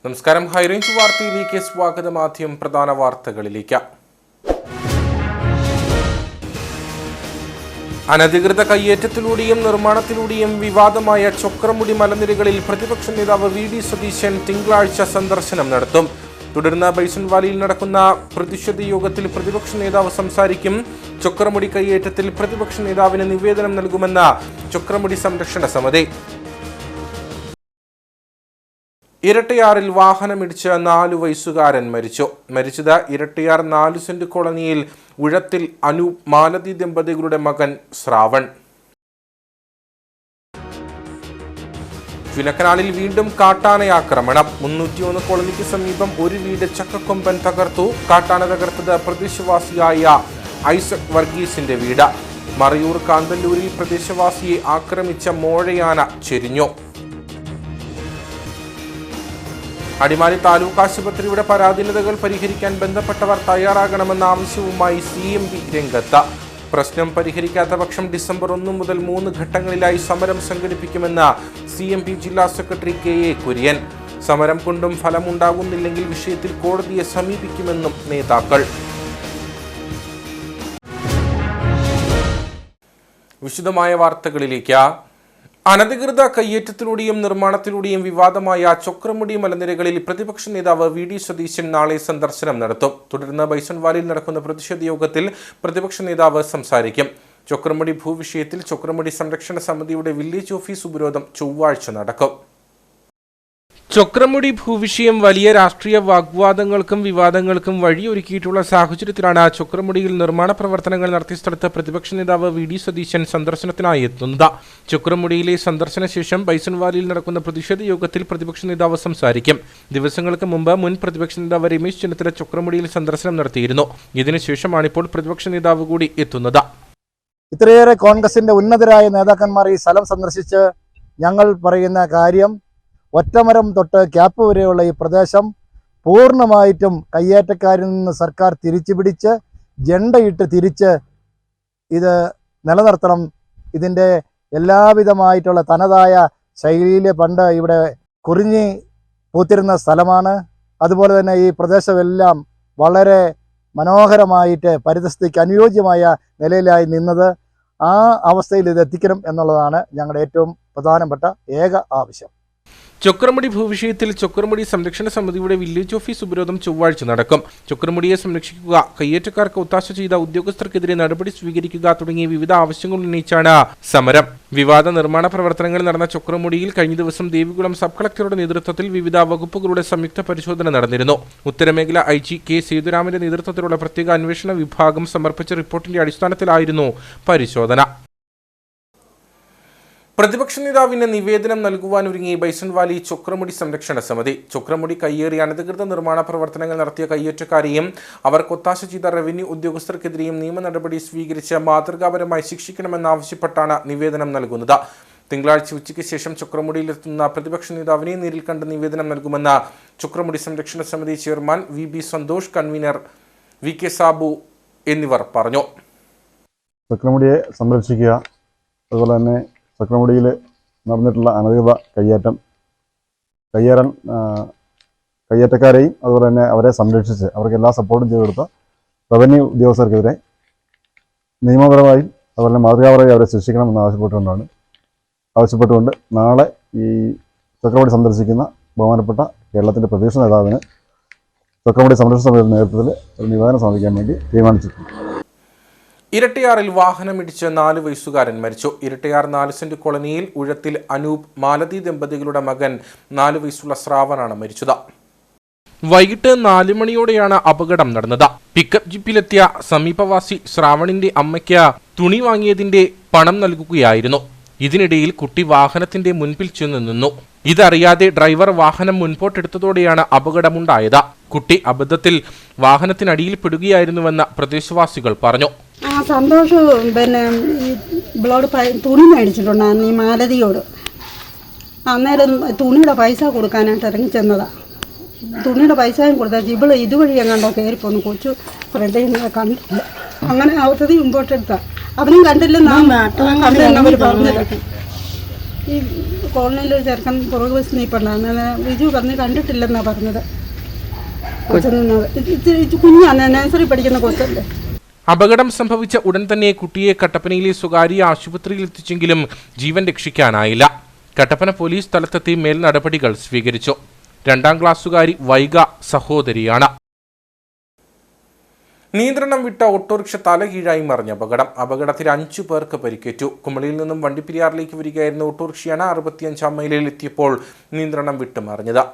നമസ്കാരം. ഹൈറേഞ്ച് വാർത്തയിലേക്ക് സ്വാഗതം. ആദ്യം പ്രധാന വാർത്തകളിലേക്ക്. അനധികൃത കയ്യേറ്റത്തിലൂടെയും നിർമ്മാണത്തിലൂടെയും വിവാദമായ ചൊക്രമുടി മലനിരകളിൽ പ്രതിപക്ഷ നേതാവ് വി ഡി സതീശൻ തിങ്കളാഴ്ച സന്ദർശനം നടത്തും. തുടർന്ന് ബൈസൺവാലിയിൽ നടക്കുന്ന പ്രതിഷേധ യോഗത്തിൽ പ്രതിപക്ഷ നേതാവ് സംസാരിക്കും. ചൊക്രമുടി കയ്യേറ്റത്തിൽ പ്രതിപക്ഷ നേതാവിന് നിവേദനം നൽകുമെന്ന ചൊക്രമുടി സംരക്ഷണ സമിതി. ഇരട്ടയാറിൽ വാഹനമിടിച്ച് 4 വയസ്സുകാരൻ മരിച്ചത് ഇരട്ടയാർ 4 സെന്റ് കോളനിയിൽ ഉഴത്തിൽ അനൂപ് മാലതി ദമ്പതികളുടെ മകൻ ശ്രാവൺ. ചുനക്കനാലിൽ വീണ്ടും കാട്ടാനയാക്രമണം. 301 കോളനിക്ക് സമീപം ഒരു വീട് ചക്കക്കൊമ്പൻ തകർത്തു. കാട്ടാന തകർത്തത് പ്രദേശവാസിയായ ഐസക് വർഗീസിന്റെ വീട്. മറയൂർ കാന്തല്ലൂരിൽ പ്രദേശവാസിയെ ആക്രമിച്ച മോഴയാന ചെരിഞ്ഞു. അടിമാലി താലൂക്ക് ആശുപത്രിയുടെ പരാധീനതകൾ പരിഹരിക്കാൻ ബന്ധപ്പെട്ടവർ തയ്യാറാകണമെന്ന ആവശ്യവുമായി CMP രംഗത്ത്. പ്രശ്നം പരിഹരിക്കാത്ത പക്ഷം ഡിസംബർ 1 മുതൽ 3 ഘട്ടങ്ങളിലായി സമരം സംഘടിപ്പിക്കുമെന്ന് CMP ജില്ലാ സെക്രട്ടറി KA കുര്യൻ. സമരം കൊണ്ടും ഫലമുണ്ടാകുന്നില്ലെങ്കിൽ വിഷയത്തിൽ കോടതിയെ സമീപിക്കുമെന്നും നേതാക്കൾ. വിശദമായ വാർത്തകളിലേക്ക്. അനധികൃത കയ്യേറ്റത്തിലൂടെയും നിർമ്മാണത്തിലൂടെയും വിവാദമായ ചൊക്രമുടി മലനിരകളിൽ പ്രതിപക്ഷ നേതാവ് വി ഡി സതീശൻ നാളെ സന്ദർശനം നടത്തും. തുടർന്ന് ബൈസൺവാലിയിൽ നടക്കുന്ന പ്രതിഷേധ യോഗത്തിൽ പ്രതിപക്ഷ നേതാവ് സംസാരിക്കും. ചൊക്രമുടി ഭൂവിഷയത്തിൽ ചൊക്രമുടി സംരക്ഷണ സമിതിയുടെ വില്ലേജ് ഓഫീസ് ഉപരോധം ചൊവ്വാഴ്ച നടക്കും. ചൊക്രമുടി ഭൂവിഷയം വലിയ രാഷ്ട്രീയ വാഗ്വാദങ്ങൾക്കും വിവാദങ്ങൾക്കും വഴിയൊരുക്കിയിട്ടുള്ള സാഹചര്യത്തിലാണ് ചൊക്രമുടിയിൽ നിർമ്മാണ പ്രവർത്തനങ്ങൾ നടത്തിയ സ്ഥലത്ത് പ്രതിപക്ഷ നേതാവ് വി ഡി സതീശൻ സന്ദർശനത്തിനായി എത്തുന്നത്. ചൊക്രമുടിയിലെ സന്ദർശന ശേഷം ബൈസൺവാലിയിൽ നടക്കുന്ന പ്രതിഷേധ യോഗത്തിൽ പ്രതിപക്ഷ നേതാവ് സംസാരിക്കും. ദിവസങ്ങൾക്ക് മുമ്പ് മുൻ പ്രതിപക്ഷ നേതാവ് രമേശ് ചെന്നിത്തല ചൊക്രമുടിയിൽ സന്ദർശനം നടത്തിയിരുന്നു. ഇതിനുശേഷമാണിപ്പോൾ പ്രതിപക്ഷ നേതാവ് കൂടി എത്തുന്നത്. ഇത്രയേറെ കോൺഗ്രസിന്റെ ഉന്നതരായ നേതാക്കന്മാർ ഈ സ്ഥലം സന്ദർശിച്ച് ഞങ്ങൾ പറയുന്ന കാര്യം, ഒറ്റമരം തൊട്ട് ക്യാപ്പ് വരെയുള്ള ഈ പ്രദേശം പൂർണ്ണമായിട്ടും കയ്യേറ്റക്കാരിൽ നിന്ന് സർക്കാർ തിരിച്ചുപിടിച്ച് ജണ്ടയിട്ട് തിരിച്ച് ഇത് നിലനിർത്തണം. ഇതിൻ്റെ എല്ലാവിധമായിട്ടുള്ള തനതായ ശൈലിയിൽ പണ്ട് ഇവിടെ കുറിഞ്ഞി പൂത്തിരുന്ന സ്ഥലമാണ്. അതുപോലെ തന്നെ ഈ പ്രദേശമെല്ലാം വളരെ മനോഹരമായിട്ട് പരിതസ്ഥിതിക്ക് അനുയോജ്യമായ നിലയിലായി നിന്നത്. ആ അവസ്ഥയിൽ ഇത് എത്തിക്കണം എന്നുള്ളതാണ് ഞങ്ങളുടെ ഏറ്റവും പ്രധാനപ്പെട്ട ഏക ആവശ്യം. ചൊക്രമുടി ഭൂവിഷയത്തിൽ ചൊക്രമുടി സംരക്ഷണ സമിതിയുടെ വില്ലേജ് ഓഫീസ് ഉപരോധം ചൊവ്വാഴ്ച നടക്കും. ചൊക്രമുടിയെ സംരക്ഷിക്കുക, കയ്യേറ്റക്കാർക്ക് ഒത്താശ ചെയ്ത ഉദ്യോഗസ്ഥർക്കെതിരെ നടപടി സ്വീകരിക്കുക തുടങ്ങിയ വിവിധ ആവശ്യങ്ങൾ ഉന്നയിച്ചാണ് സമരം. വിവാദ നിർമ്മാണ പ്രവർത്തനങ്ങൾ നടന്ന ചൊക്രമുടിയിൽ കഴിഞ്ഞ ദിവസം ദേവികുളം സബ് കളക്ടറുടെ നേതൃത്വത്തിൽ വിവിധ വകുപ്പുകളുടെ സംയുക്ത പരിശോധന നടന്നിരുന്നു. ഉത്തരമേഖല IG K സേതുരാമന്റെ നേതൃത്വത്തിലുള്ള പ്രത്യേക അന്വേഷണ വിഭാഗം സമർപ്പിച്ച റിപ്പോർട്ടിന്റെ അടിസ്ഥാനത്തിലായിരുന്നു പരിശോധന. പ്രതിപക്ഷ നേതാവിന് നിവേദനം നൽകുവാനൊരുങ്ങി ബൈസൺവാലി ചൊക്രമുടി സംരക്ഷണ സമിതി. ചൊക്രമുടി കയ്യേറി അനധികൃത നിർമ്മാണ പ്രവർത്തനങ്ങൾ നടത്തിയ കയ്യേറ്റക്കാരെയും അവർക്ക് ഒത്താശ ചെയ്ത റവന്യൂ ഉദ്യോഗസ്ഥർക്കെതിരെയും നിയമ നടപടി സ്വീകരിച്ച് മാതൃകാപരമായി ശിക്ഷിക്കണമെന്നാവശ്യപ്പെട്ടാണ് നിവേദനം നൽകുന്നത്. തിങ്കളാഴ്ച ഉച്ചയ്ക്ക് ശേഷം ചൊക്രമുടിയിലെത്തുന്ന പ്രതിപക്ഷ നേതാവിനെ നേരിൽ കണ്ട് നിവേദനം നൽകുമെന്ന് ചൊക്രമുടി സംരക്ഷണ സമിതി chairman VB Santhosh, convener VK Sabu എന്നിവർ പറഞ്ഞു. ചൊക്രമുടിയെ സംരക്ഷിക്കുക, അതുപോലെ തന്നെ ചൊക്രമുടിയിൽ നടന്നിട്ടുള്ള അനധികൃത കയ്യേറ്റക്കാരെയും അതുപോലെ തന്നെ അവരെ സംരക്ഷിച്ച് അവർക്ക് എല്ലാ സപ്പോർട്ടും ചെയ്തു കൊടുത്ത റവന്യൂ ഉദ്യോഗസ്ഥർക്കെതിരെ നിയമപരമായും അതുപോലെ തന്നെ മാതൃകാപരമായി അവരെ ശിക്ഷിക്കണമെന്ന് ആവശ്യപ്പെട്ടുകൊണ്ട് നാളെ ഈ ചൊക്രമുടി സന്ദർശിക്കുന്ന ബഹുമാനപ്പെട്ട കേരളത്തിൻ്റെ പ്രതിപക്ഷ നേതാവിന് ചൊക്രമുടി സംരക്ഷണ സമിതിയുടെ നേതൃത്വത്തിൽ ഒരു നിവേദനം സമർപ്പിക്കാൻ വേണ്ടി തീരുമാനിച്ചിട്ടുണ്ട്. ഇരട്ടയാറിൽ വാഹനമിടിച്ച് 4 വയസ്സുകാരൻ മരിച്ചു. ഇരട്ടയാർ 4 സെന്റ് കോളനിയിൽ ഉഴത്തിൽ അനൂപ് മാലതി ദമ്പതികളുടെ മകൻ 4 വയസ്സുള്ള ശ്രാവണാണ് മരിച്ചത്. വൈകിട്ട് 4 മണിയോടെയാണ് അപകടം നടന്നത്. പിക്കപ്പ് ജീപ്പിലെത്തിയ സമീപവാസി ശ്രാവണിന്റെ അമ്മയ്ക്ക് തുണി വാങ്ങിയതിന്റെ പണം നൽകുകയായിരുന്നു. ഇതിനിടയിൽ കുട്ടി വാഹനത്തിന്റെ മുൻപിൽ ചെന്ന് നിന്നു. ഇതറിയാതെ ഡ്രൈവർ വാഹനം മുൻപോട്ടെടുത്തതോടെയാണ് അപകടമുണ്ടായത്. കുട്ടി അബദ്ധത്തിൽ വാഹനത്തിനടിയിൽ പെടുകയായിരുന്നുവെന്ന് പ്രദേശവാസികൾ പറഞ്ഞു. സന്തോഷ് ഇവളോട് തുണി മേടിച്ചിട്ടുണ്ടായിരുന്നു ഈ മാലതിയോട്. അന്നേരം തുണിയുടെ പൈസ കൊടുക്കാനായിട്ട് ഇറങ്ങി ചെന്നതാണ്. തുണിയുടെ പൈസയും കൊടുത്താൽ ഇവള് ഇതുവഴി എങ്ങാണ്ടോ കയറിപ്പോന്നു. കൊച്ചു ഫ്രണ്ടിൽ നിന്ന് കണ്ടില്ല. അങ്ങനെ അവത്തത് മുമ്പോട്ടെടുത്ത അവനും കണ്ടില്ലെന്നാണ് പറഞ്ഞത്. ഈ കോളനിയിൽ ഒരു ചെറുക്കൻ പുറകു ബസ് നീപ്പുണ്ടായിരുന്നു. ബിജു പറഞ്ഞ് കണ്ടിട്ടില്ലെന്നാണ് പറഞ്ഞത്. കുഞ്ഞാണ്, നഴ്സറി പഠിക്കുന്ന കൊച്ചല്ലേ. അപകടം സംഭവിച്ച ഉടൻ തന്നെ കുട്ടിയെ കട്ടപ്പനയിലെ സ്വകാര്യ ആശുപത്രിയിൽ എത്തിച്ചെങ്കിലും ജീവൻ രക്ഷിക്കാനായില്ല. കട്ടപ്പന പോലീസ് സ്ഥലത്തെത്തി മേൽ നടപടികൾ സ്വീകരിച്ചു. 2ാം ക്ലാസ്സുകാരി വൈഗ സഹോദരിയാണ്. നിയന്ത്രണം വിട്ട ഓട്ടോറിക്ഷ തലകീഴായി മറിഞ്ഞ അപകടത്തിൽ 5 പേർക്ക് പരിക്കേറ്റു. കുമളിയിൽ നിന്നും വണ്ടിപ്പെരിയാറിലേക്ക് വരികയായിരുന്ന ഓട്ടോറിക്ഷയാണ് 65-ാം മൈലിൽ എത്തിയപ്പോൾ നിയന്ത്രണം വിട്ട് മറിഞ്ഞത്.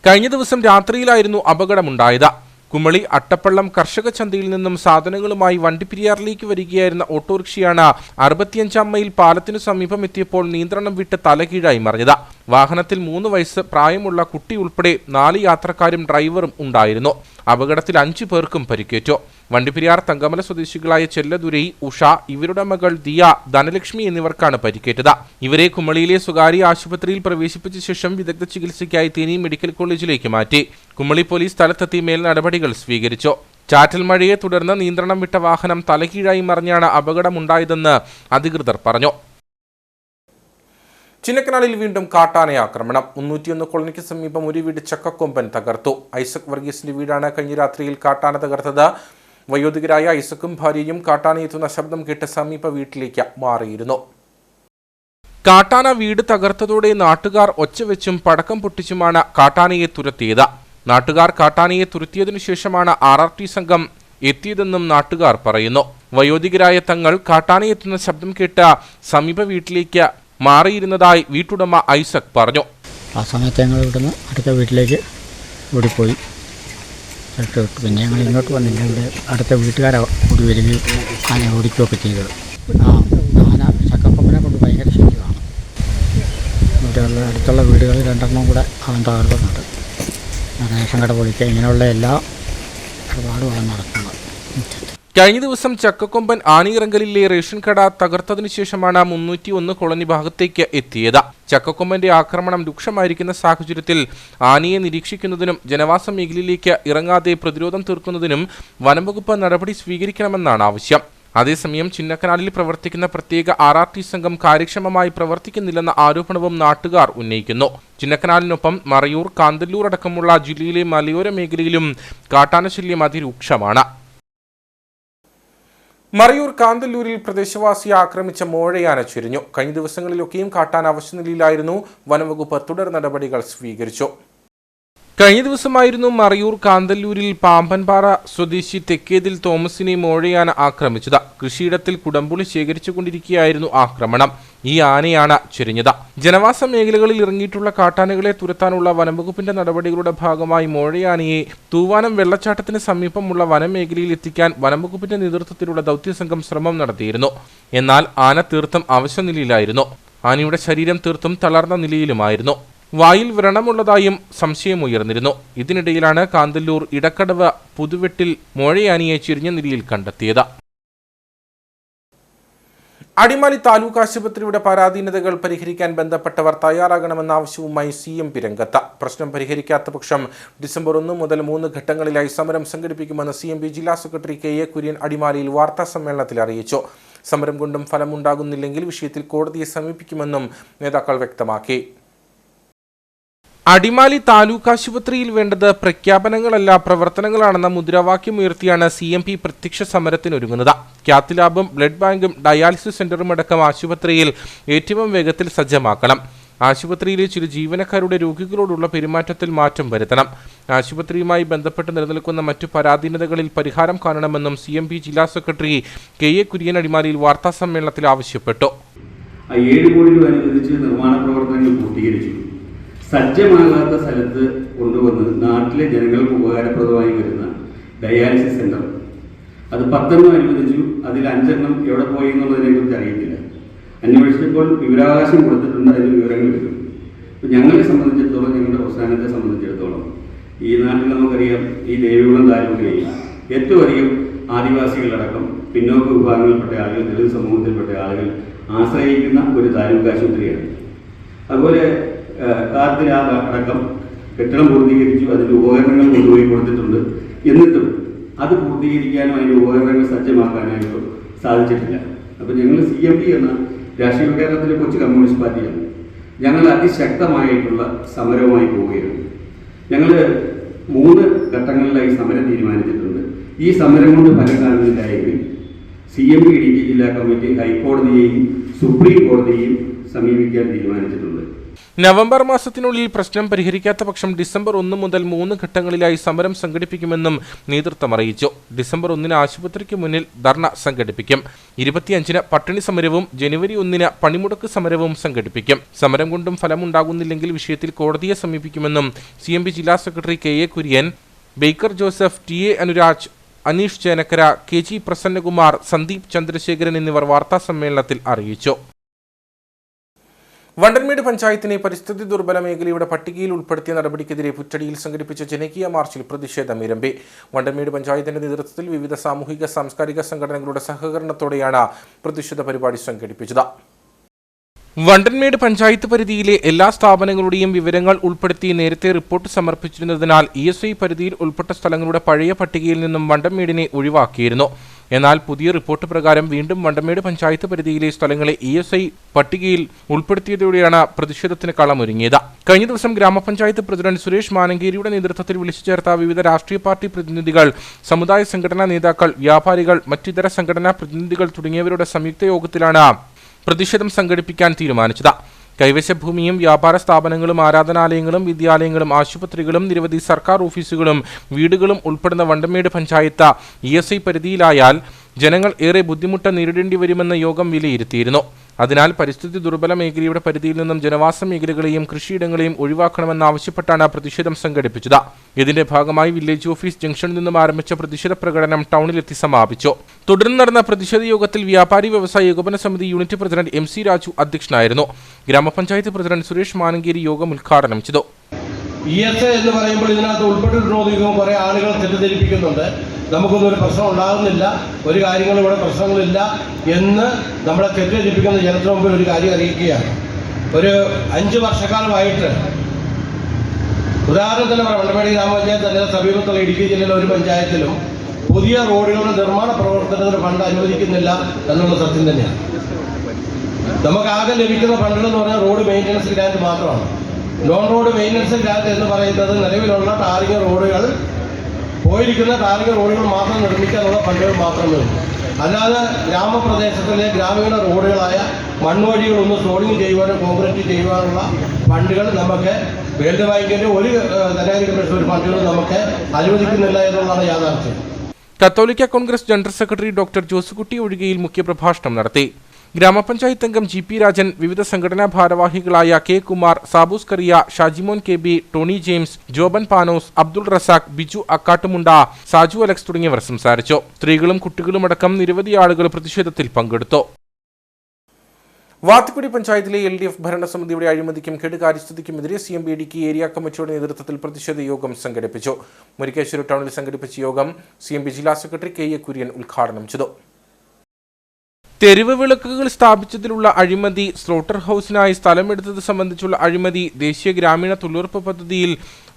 കഴിഞ്ഞ ദിവസം രാത്രിയിലായിരുന്നു അപകടമുണ്ടായത്. കുമളി അട്ടപ്പള്ളം കർഷക ചന്തയിൽ നിന്നും സാധനങ്ങളുമായി വണ്ടിപ്പെരിയാറിലേക്ക് വരികയായിരുന്ന ഓട്ടോറിക്ഷയാണ് 65-ാം മൈൽ പാലത്തിനു സമീപം എത്തിയപ്പോൾ നിയന്ത്രണം വിട്ട് തലകീഴായി മറിഞ്ഞത്. വാഹനത്തിൽ 3 വയസ്സ് പ്രായമുള്ള കുട്ടി ഉൾപ്പെടെ 4 യാത്രക്കാരും ഡ്രൈവറും ഉണ്ടായിരുന്നു. അപകടത്തിൽ 5 പേർക്കും പരിക്കേറ്റു. വണ്ടിപ്പെരിയാർ തങ്കമല സ്വദേശികളായ ചെല്ലദുരൈ, ഉഷ, ഇവരുടെ മകൾ ദിയ, ധനലക്ഷ്മി എന്നിവർക്കാണ് പരിക്കേറ്റത്. ഇവരെ കുമളിയിലെ സ്വകാര്യ ആശുപത്രിയിൽ പ്രവേശിപ്പിച്ച ശേഷം വിദഗ്ധ ചികിത്സയ്ക്കായി തേനി മെഡിക്കൽ കോളേജിലേക്ക് മാറ്റി. കുമളി പോലീസ് സ്ഥലത്തെത്തി മേൽ നടപടികൾ സ്വീകരിച്ചു. ചാറ്റൽ മഴയെ തുടർന്ന് നിയന്ത്രണം വിട്ട വാഹനം തലകീഴായി മറിഞ്ഞാണ് അപകടമുണ്ടായതെന്ന് അധികൃതർ പറഞ്ഞു. ചിന്നക്കനാലിൽ വീണ്ടും കാട്ടാന ആക്രമണം. 301 കോളനിക്ക് സമീപം ഒരു വീട് ചക്കക്കൊമ്പൻ തകർത്തു. ഐസക് വർഗീസിന്റെ വീടാണ് കഴിഞ്ഞ രാത്രിയിൽ കാട്ടാന തകർത്തത്. വയോധികരായ ഐസക്കും ഭാര്യയും കാട്ടാനയെത്തുന്ന ശബ്ദം കേട്ട് സമീപ വീട്ടിലേക്ക് മാറിയിരുന്നു. കാട്ടാന വീട് തകർത്തതോടെ നാട്ടുകാർ ഒച്ചവെച്ചും പടക്കം പൊട്ടിച്ചുമാണ് കാട്ടാനയെ തുരത്തിയത്. നാട്ടുകാർ കാട്ടാനയെ തുരത്തിയതിനു ശേഷമാണ് RRT സംഘം എത്തിയതെന്നും നാട്ടുകാർ പറയുന്നു. വയോധികരായ തങ്ങൾ കാട്ടാനയെത്തുന്ന ശബ്ദം കേട്ട് സമീപ വീട്ടിലേക്ക് മാറിയിരുന്നതായി വീട്ടുടമ ഐസക് പറഞ്ഞു. ആ സമയത്ത് ഞങ്ങൾ ഇവിടുന്ന് അടുത്ത വീട്ടിലേക്ക് ഓടിപ്പോയി. പിന്നെ ഞങ്ങൾ ഇങ്ങോട്ട് വന്നില്ല. ഇവിടെ അടുത്ത വീട്ടുകാരെ കൂടി വരികയും ആന ഓടിക്കുകയൊക്കെ ചെയ്തത്. ആന ചക്കക്കൊമ്പനെ കൊണ്ട് ഭയങ്കര ശല്യമാണ്. ഇവിടെയുള്ള അടുത്തുള്ള വീടുകളിൽ 2 കൂടെ അവൻ തകർക്കുന്നുണ്ട്. റേഷൻ കട പൊളിക്കുക, ഇങ്ങനെയുള്ള എല്ലാ ഇടപാടുമാണ് നടക്കുന്നത്. കഴിഞ്ഞ ദിവസം ചക്കക്കൊമ്പൻ ആനിയിറങ്കലിലെ റേഷൻ കട തകർത്തതിനു ശേഷമാണ് 301 കോളനി ഭാഗത്തേക്ക് എത്തിയത്. ചക്കക്കൊമ്പന്റെ ആക്രമണം രൂക്ഷമായിരിക്കുന്ന സാഹചര്യത്തിൽ ആനയെ നിരീക്ഷിക്കുന്നതിനും ജനവാസ മേഖലയിലേക്ക് ഇറങ്ങാതെ പ്രതിരോധം തീർക്കുന്നതിനും വനംവകുപ്പ് നടപടി സ്വീകരിക്കണമെന്നാണ് ആവശ്യം. അതേസമയം ചിന്നക്കനാലിൽ പ്രവർത്തിക്കുന്ന പ്രത്യേക RRT സംഘം കാര്യക്ഷമമായി പ്രവർത്തിക്കുന്നില്ലെന്ന ആരോപണവും നാട്ടുകാർ ഉന്നയിക്കുന്നു. ചിന്നക്കനാലിനൊപ്പം മറയൂർ, കാന്തല്ലൂർ അടക്കമുള്ള ജില്ലയിലെ മലയോര മേഖലയിലും കാട്ടാനശല്യം അതിരൂക്ഷമാണ്. മറയൂർ കാന്തല്ലൂരിൽ പ്രദേശവാസിയെ ആക്രമിച്ച മോഴയാന ചുരിഞ്ഞു. കഴിഞ്ഞ ദിവസങ്ങളിലൊക്കെയും കാട്ടാന അവശനിലയിലായിരുന്നു. വനംവകുപ്പ് തുടർ നടപടികൾ സ്വീകരിച്ചു. കഴിഞ്ഞ ദിവസമായിരുന്നു മറയൂർ കാന്തല്ലൂരിൽ പാമ്പൻപാറ സ്വദേശി തെക്കേതിൽ തോമസിനെ മോഴയാന ആക്രമിച്ചത്. കൃഷിയിടത്തിൽ കുടംപുളി ശേഖരിച്ചുകൊണ്ടിരിക്കുകയായിരുന്നു ആക്രമണം. ഈ ആനയാണ് ചുരിഞ്ഞത്. ജനവാസ മേഖലകളിൽ ഇറങ്ങിയിട്ടുള്ള കാട്ടാനകളെ തുരത്താനുള്ള വനംവകുപ്പിന്റെ നടപടികളുടെ ഭാഗമായി മോഴയാനയെ തൂവാനം വെള്ളച്ചാട്ടത്തിന് സമീപമുള്ള വനമേഖലയിൽ എത്തിക്കാൻ വനംവകുപ്പിന്റെ നേതൃത്വത്തിലുള്ള ദൗത്യസംഘം ശ്രമം നടത്തിയിരുന്നു. എന്നാൽ ആന തീർത്തും അവശനിലയിലായിരുന്നു. ആനയുടെ ശരീരം തീർത്തും തളർന്ന നിലയിലുമായിരുന്നു. വായിൽ വ്രണമുള്ളതായും സംശയമുയർന്നിരുന്നു. ഇതിനിടയിലാണ് കാന്തല്ലൂർ ഇടക്കടവ് പുതുവെട്ടിൽ മോഴയാനിയെ ചിരിഞ്ഞ നിലയിൽ കണ്ടെത്തിയത്. അടിമാലി താലൂക്ക് ആശുപത്രിയുടെ പരാധീനതകൾ പരിഹരിക്കാൻ ബന്ധപ്പെട്ടവർ തയ്യാറാകണമെന്ന ആവശ്യവുമായി CMP രംഗത്ത്. പ്രശ്നം പരിഹരിക്കാത്ത പക്ഷം ഡിസംബർ 1 മുതൽ 3 ഘട്ടങ്ങളിലായി സമരം സംഘടിപ്പിക്കുമെന്ന് CMP ജില്ലാ സെക്രട്ടറി KA കുര്യൻ അടിമാലിയിൽ വാർത്താ സമ്മേളനത്തിൽ അറിയിച്ചു. സമരം കൊണ്ടും ഫലമുണ്ടാകുന്നില്ലെങ്കിൽ വിഷയത്തിൽ കോടതിയെ സമീപിക്കുമെന്നും നേതാക്കൾ വ്യക്തമാക്കി. അടിമാലി താലൂക്ക് ആശുപത്രിയിൽ വേണ്ടത് പ്രഖ്യാപനങ്ങളല്ല പ്രവർത്തനങ്ങളാണെന്ന മുദ്രാവാക്യമുയർത്തിയാണ് CMP പ്രത്യക്ഷ സമരത്തിനൊരുങ്ങുന്നത്. കാത്ത് ലാബും ബ്ലഡ് ബാങ്കും ഡയാലിസിസ് സെന്ററും അടക്കം ആശുപത്രിയിൽ ഏറ്റവും വേഗത്തിൽ സജ്ജമാക്കണം. ആശുപത്രിയിലെ ചില ജീവനക്കാരുടെ രോഗികളോടുള്ള പെരുമാറ്റത്തിൽ മാറ്റം വരുത്തണം. ആശുപത്രിയുമായി ബന്ധപ്പെട്ട് നിലനിൽക്കുന്ന മറ്റു പരാധീനതകളിൽ പരിഹാരം കാണണമെന്നും CMP ജില്ലാ സെക്രട്ടറി KA കുര്യൻ അടിമാലിയിൽ വാർത്താ സമ്മേളനത്തിൽ ആവശ്യപ്പെട്ടു. 7 കോടി രൂപ അനുവദിച്ച് നിർമ്മാണ പ്രവർത്തനങ്ങൾ പൂർത്തീകരിച്ചു. സജ്ജമാകാത്ത സ്ഥലത്ത് കൊണ്ടുവന്ന് നാട്ടിലെ ജനങ്ങൾക്ക് ഉപകാരപ്രദമായി വരുന്ന ഡയാലിസിസ് സെന്റർ അത് 10 അനുവദിച്ചു. അതിൽ 5 എവിടെ പോയി എന്നുള്ളതിനെ കുറിച്ച് അറിയത്തില്ല. അന്വേഷിച്ചപ്പോൾ വിവരാവകാശം കൊടുത്തിട്ടുണ്ട്, അതിന് വിവരങ്ങൾ കിട്ടും. ഇപ്പം ഞങ്ങളെ സംബന്ധിച്ചിടത്തോളം, ഞങ്ങളുടെ പ്രസ്ഥാനത്തെ സംബന്ധിച്ചിടത്തോളം ഈ നാട്ടിൽ നമുക്കറിയാം, ഈ ദേവികുളം താലൂക്കിൽ ഏറ്റവും അധികം ആദിവാസികളടക്കം പിന്നോക്ക വിഭാഗങ്ങളിൽപ്പെട്ട ആളുകൾ, ദളിത് സമൂഹത്തിൽപ്പെട്ട ആളുകൾ ആശ്രയിക്കുന്ന ഒരു താലൂക്ക് ആശുപത്രിയാണ്. അതുപോലെ കാർത്തിക അടക്കം കെട്ടിടം പൂർത്തീകരിച്ചു, അതിൻ്റെ ഉപകരണങ്ങൾ കൊണ്ടുപോയി കൊടുത്തിട്ടുണ്ട്. എന്നിട്ടും അത് പൂർത്തീകരിക്കാനോ അതിൻ്റെ ഉപകരണങ്ങൾ സജ്ജമാക്കാനായോ സാധിച്ചിട്ടില്ല. അപ്പോൾ ഞങ്ങൾ CMP എന്ന രാഷ്ട്രീയ കേരളത്തിലെ കൊച്ചു കമ്മ്യൂണിസ്റ്റ് പാർട്ടിയാണ്. ഞങ്ങൾ അതിശക്തമായിട്ടുള്ള സമരവുമായി പോവുകയാണ്. ഞങ്ങൾ 3 ഘട്ടങ്ങളിലായി സമരം തീരുമാനിച്ചിട്ടുണ്ട്. ഈ സമരം കൊണ്ട് ഫലം കാണുന്നില്ലായെങ്കിൽ CMB ഇടുക്കി ജില്ലാ കമ്മിറ്റി ഹൈക്കോടതിയെയും സുപ്രീം കോടതിയെയും സമീപിക്കാൻ തീരുമാനിച്ചിട്ടുണ്ട്. നവംബർ മാസത്തിനുള്ളിൽ പ്രശ്നം പരിഹരിക്കാത്ത പക്ഷം ഡിസംബർ 1 മുതൽ 3 ഘട്ടങ്ങളിലായി സമരം സംഘടിപ്പിക്കുമെന്നും നേതൃത്വം അറിയിച്ചു. ഡിസംബർ 1 ആശുപത്രിക്ക് മുന്നിൽ ധർണ സംഘടിപ്പിക്കും. 25 പട്ടിണി സമരവും ജനുവരി 1 പണിമുടക്ക് സമരവും സംഘടിപ്പിക്കും. സമരം കൊണ്ടും ഫലമുണ്ടാകുന്നില്ലെങ്കിൽ വിഷയത്തിൽ കോടതിയെ സമീപിക്കുമെന്നും CMB ജില്ലാ secretary KA Kurian, Baker Joseph, TA Anuraj, Aneesh Chenakkara, KG Prasannakumar, Sandeep Chandrasekharan എന്നിവർ വാർത്താസമ്മേളനത്തിൽ അറിയിച്ചു. വണ്ടൻമേട് പഞ്ചായത്തിനെ പരിസ്ഥിതി ദുർബല മേഖലയുടെ പട്ടികയിൽ ഉൾപ്പെടുത്തിയ നടപടിക്കെതിരെ പുറ്റടിയിൽ സംഘടിപ്പിച്ച ജനകീയ മാർച്ചിൽ പ്രതിഷേധമിരമ്പി. വണ്ടൻമേട് പഞ്ചായത്തിന്റെ നേതൃത്വത്തിൽ വിവിധ സാമൂഹിക സാംസ്കാരിക സംഘടനകളുടെ സഹകരണത്തോടെയാണ് പ്രതിഷേധ പരിപാടി സംഘടിപ്പിച്ചത്. വണ്ടൻമേട് പഞ്ചായത്ത് പരിധിയിലെ എല്ലാ സ്ഥാപനങ്ങളുടെയും വിവരങ്ങൾ ഉൾപ്പെടുത്തി നേരത്തെ റിപ്പോർട്ട് സമർപ്പിച്ചിരുന്നതിനാൽ ESI പരിധിയിൽ ഉൾപ്പെട്ട സ്ഥലങ്ങളുടെ പഴയ പട്ടികയിൽ നിന്നും വണ്ടൻമേടിനെ ഒഴിവാക്കിയിരുന്നു. എന്നാൽ പുതിയ റിപ്പോർട്ട് പ്രകാരം വീണ്ടും വണ്ടൻമേട് പഞ്ചായത്ത് പരിധിയിലെ സ്ഥലങ്ങളെ ESI പട്ടികയിൽ ഉൾപ്പെടുത്തിയതോടെയാണ് പ്രതിഷേധത്തിന് കളമൊരുങ്ങിയത്. കഴിഞ്ഞ ദിവസം ഗ്രാമപഞ്ചായത്ത് പ്രസിഡന്റ് സുരേഷ് മാനങ്കേരിയുടെ നേതൃത്വത്തിൽ വിളിച്ചു ചേർത്ത വിവിധ രാഷ്ട്രീയ പാർട്ടി പ്രതിനിധികൾ, സമുദായ സംഘടനാ നേതാക്കൾ, വ്യാപാരികൾ, മറ്റിതര സംഘടനാ പ്രതിനിധികൾ തുടങ്ങിയവരുടെ സംയുക്ത യോഗത്തിലാണ് പ്രതിഷേധം സംഘടിപ്പിക്കാൻ തീരുമാനിച്ചത്. കൈവശഭൂമിയും വ്യാപാര സ്ഥാപനങ്ങളും ആരാധനാലയങ്ങളും വിദ്യാലയങ്ങളും ആശുപത്രികളും നിരവധി സർക്കാർ ഓഫീസുകളും വീടുകളും ഉൾപ്പെടുന്ന വണ്ടൻമേട് പഞ്ചായത്ത് ESI പരിധിയിലായാൽ ജനങ്ങൾ ഏറെ ബുദ്ധിമുട്ട് നേരിടേണ്ടി വരുമെന്ന് യോഗം വിലയിരുത്തിയിരുന്നു. അതിനാൽ പരിസ്ഥിതി ദുർബല മേഖലയുടെ പരിധിയിൽ നിന്നും ജനവാസ മേഖലകളെയും കൃഷിയിടങ്ങളെയും ഒഴിവാക്കണമെന്നാവശ്യപ്പെട്ടാണ് പ്രതിഷേധം സംഘടിപ്പിച്ചത്. ഇതിന്റെ ഭാഗമായി വില്ലേജ് ഓഫീസ് ജംഗ്ഷനിൽ നിന്നും ആരംഭിച്ച പ്രതിഷേധ പ്രകടനം ടൗണിലെത്തി സമാപിച്ചു. തുടർന്ന് നടന്ന പ്രതിഷേധ യോഗത്തിൽ വ്യാപാരി വ്യവസായ ഏകോപന സമിതി യൂണിറ്റ് പ്രസിഡന്റ് MC രാജു അധ്യക്ഷനായിരുന്നു. ഗ്രാമപഞ്ചായത്ത് പ്രസിഡന്റ് സുരേഷ് മാനങ്കേരി യോഗം ഉദ്ഘാടനം ചെയ്തു. ESI എന്ന് പറയുമ്പോൾ ഇതിനകത്ത് ഉൾപ്പെട്ടിട്ടുണ്ടോ കുറേ ആളുകൾ തെറ്റിദ്ധരിപ്പിക്കുന്നുണ്ട്. നമുക്കൊന്നും ഒരു പ്രശ്നം ഉണ്ടാകുന്നില്ല, ഒരു കാര്യങ്ങളും ഇവിടെ പ്രശ്നങ്ങളില്ല എന്ന് നമ്മളെ തെറ്റിദ്ധരിപ്പിക്കുന്ന ജനത്തിന് മുമ്പിൽ ഒരു കാര്യം അറിയിക്കുകയാണ്. ഒരു 5 വർഷക്കാലമായിട്ട് ഉദാഹരണത്തിന് വണ്ടൻമേട് ഗ്രാമപഞ്ചായത്ത് അല്ലെങ്കിൽ സമീപത്തുള്ള ഇടുക്കി ജില്ലയിലെ ഒരു പഞ്ചായത്തിലും പുതിയ റോഡുകളുടെ നിർമ്മാണ പ്രവർത്തനത്തിന് ഫണ്ട് അനുവദിക്കുന്നില്ല എന്നുള്ള സത്യം തന്നെയാണ്. നമുക്കാകെ ലഭിക്കുന്ന ഫണ്ടുകൾ എന്ന് പറഞ്ഞാൽ റോഡ് മെയിൻ്റനൻസ് ഗ്രാൻറ്റ് മാത്രമാണ്. നോൺ റോഡ് മെയിൻ്റനൻസ് ഗ്രാൻറ്റ് എന്ന് പറയുന്നത് നിലവിലുള്ള ടാറിംഗ് റോഡുകൾ, പോയിരിക്കുന്ന ടാറിംഗ് റോഡുകൾ മാത്രം നിർമ്മിക്കാനുള്ള ഫണ്ടുകൾ മാത്രമേ ഉള്ളൂ. അല്ലാതെ ഗ്രാമപ്രദേശത്തിലെ ഗ്രാമീണ റോഡുകളായ മൺവഴികളൊന്നും റോഡിങ് ചെയ്യുവാനോ കോൺക്രീറ്റ് ചെയ്യുവാനുള്ള ഫണ്ടുകൾ നമുക്ക് വേൾഡ് ബാങ്കിൻ്റെ ഒരു ധനകാര്യ കമ്മീഷൻ ഒരു ഫണ്ടുകൾ നമുക്ക് അനുവദിക്കുന്നില്ല എന്നുള്ളതാണ് യാഥാർത്ഥ്യം. Catholic Congress general secretary doctor Josekutty Ozhikayil മുഖ്യപ്രഭാഷണം നടത്തി. ഗ്രാമപഞ്ചായത്ത് അംഗം GP രാജൻ, വിവിധ സംഘടനാ ഭാരവാഹികളായ K കുമാർ, സാബൂസ് കറിയ, ഷാജിമോൻ KB, ടോണി ജെയിംസ്, ജോബൻ പാനോസ്, അബ്ദുൾ റസാഖ്, ബിജു അക്കാട്ടുമുണ്ട, സാജു അലക്സ് തുടങ്ങിയവർ സംസാരിച്ചു. സ്ത്രീകളും കുട്ടികളുമടക്കം നിരവധി ആളുകൾ പ്രതിഷേധത്തിൽ പങ്കെടുത്തു. വാത്തിക്കുടി പഞ്ചായത്തിലെ LDF ഭരണസമിതിയുടെ അഴിമതിക്കും കെടുകാര്യസ്ഥതയ്ക്കുമെതിരെ CMB ഇടുക്കി ഏരിയ കമ്മിറ്റിയുടെ നേതൃത്വത്തിൽ പ്രതിഷേധ യോഗം സംഘടിപ്പിച്ചു. മുരിക്കാശ്ശേരി ടൗണിൽ സംഘടിപ്പിച്ച യോഗം CMB ജില്ലാ സെക്രട്ടറി KA കുര്യൻ ഉദ്ഘാടനം ചെയ്തു. തെരുവ് വിളക്കുകൾ സ്ഥാപിച്ചതിലുള്ള അഴിമതി, സ്ലോട്ടർ ഹൌസിനായി സ്ഥലമെടുത്തത് സംബന്ധിച്ചുള്ള അഴിമതി, ദേശീയ ഗ്രാമീണ തൊഴിലുറപ്പ് പദ്ധതിയിൽ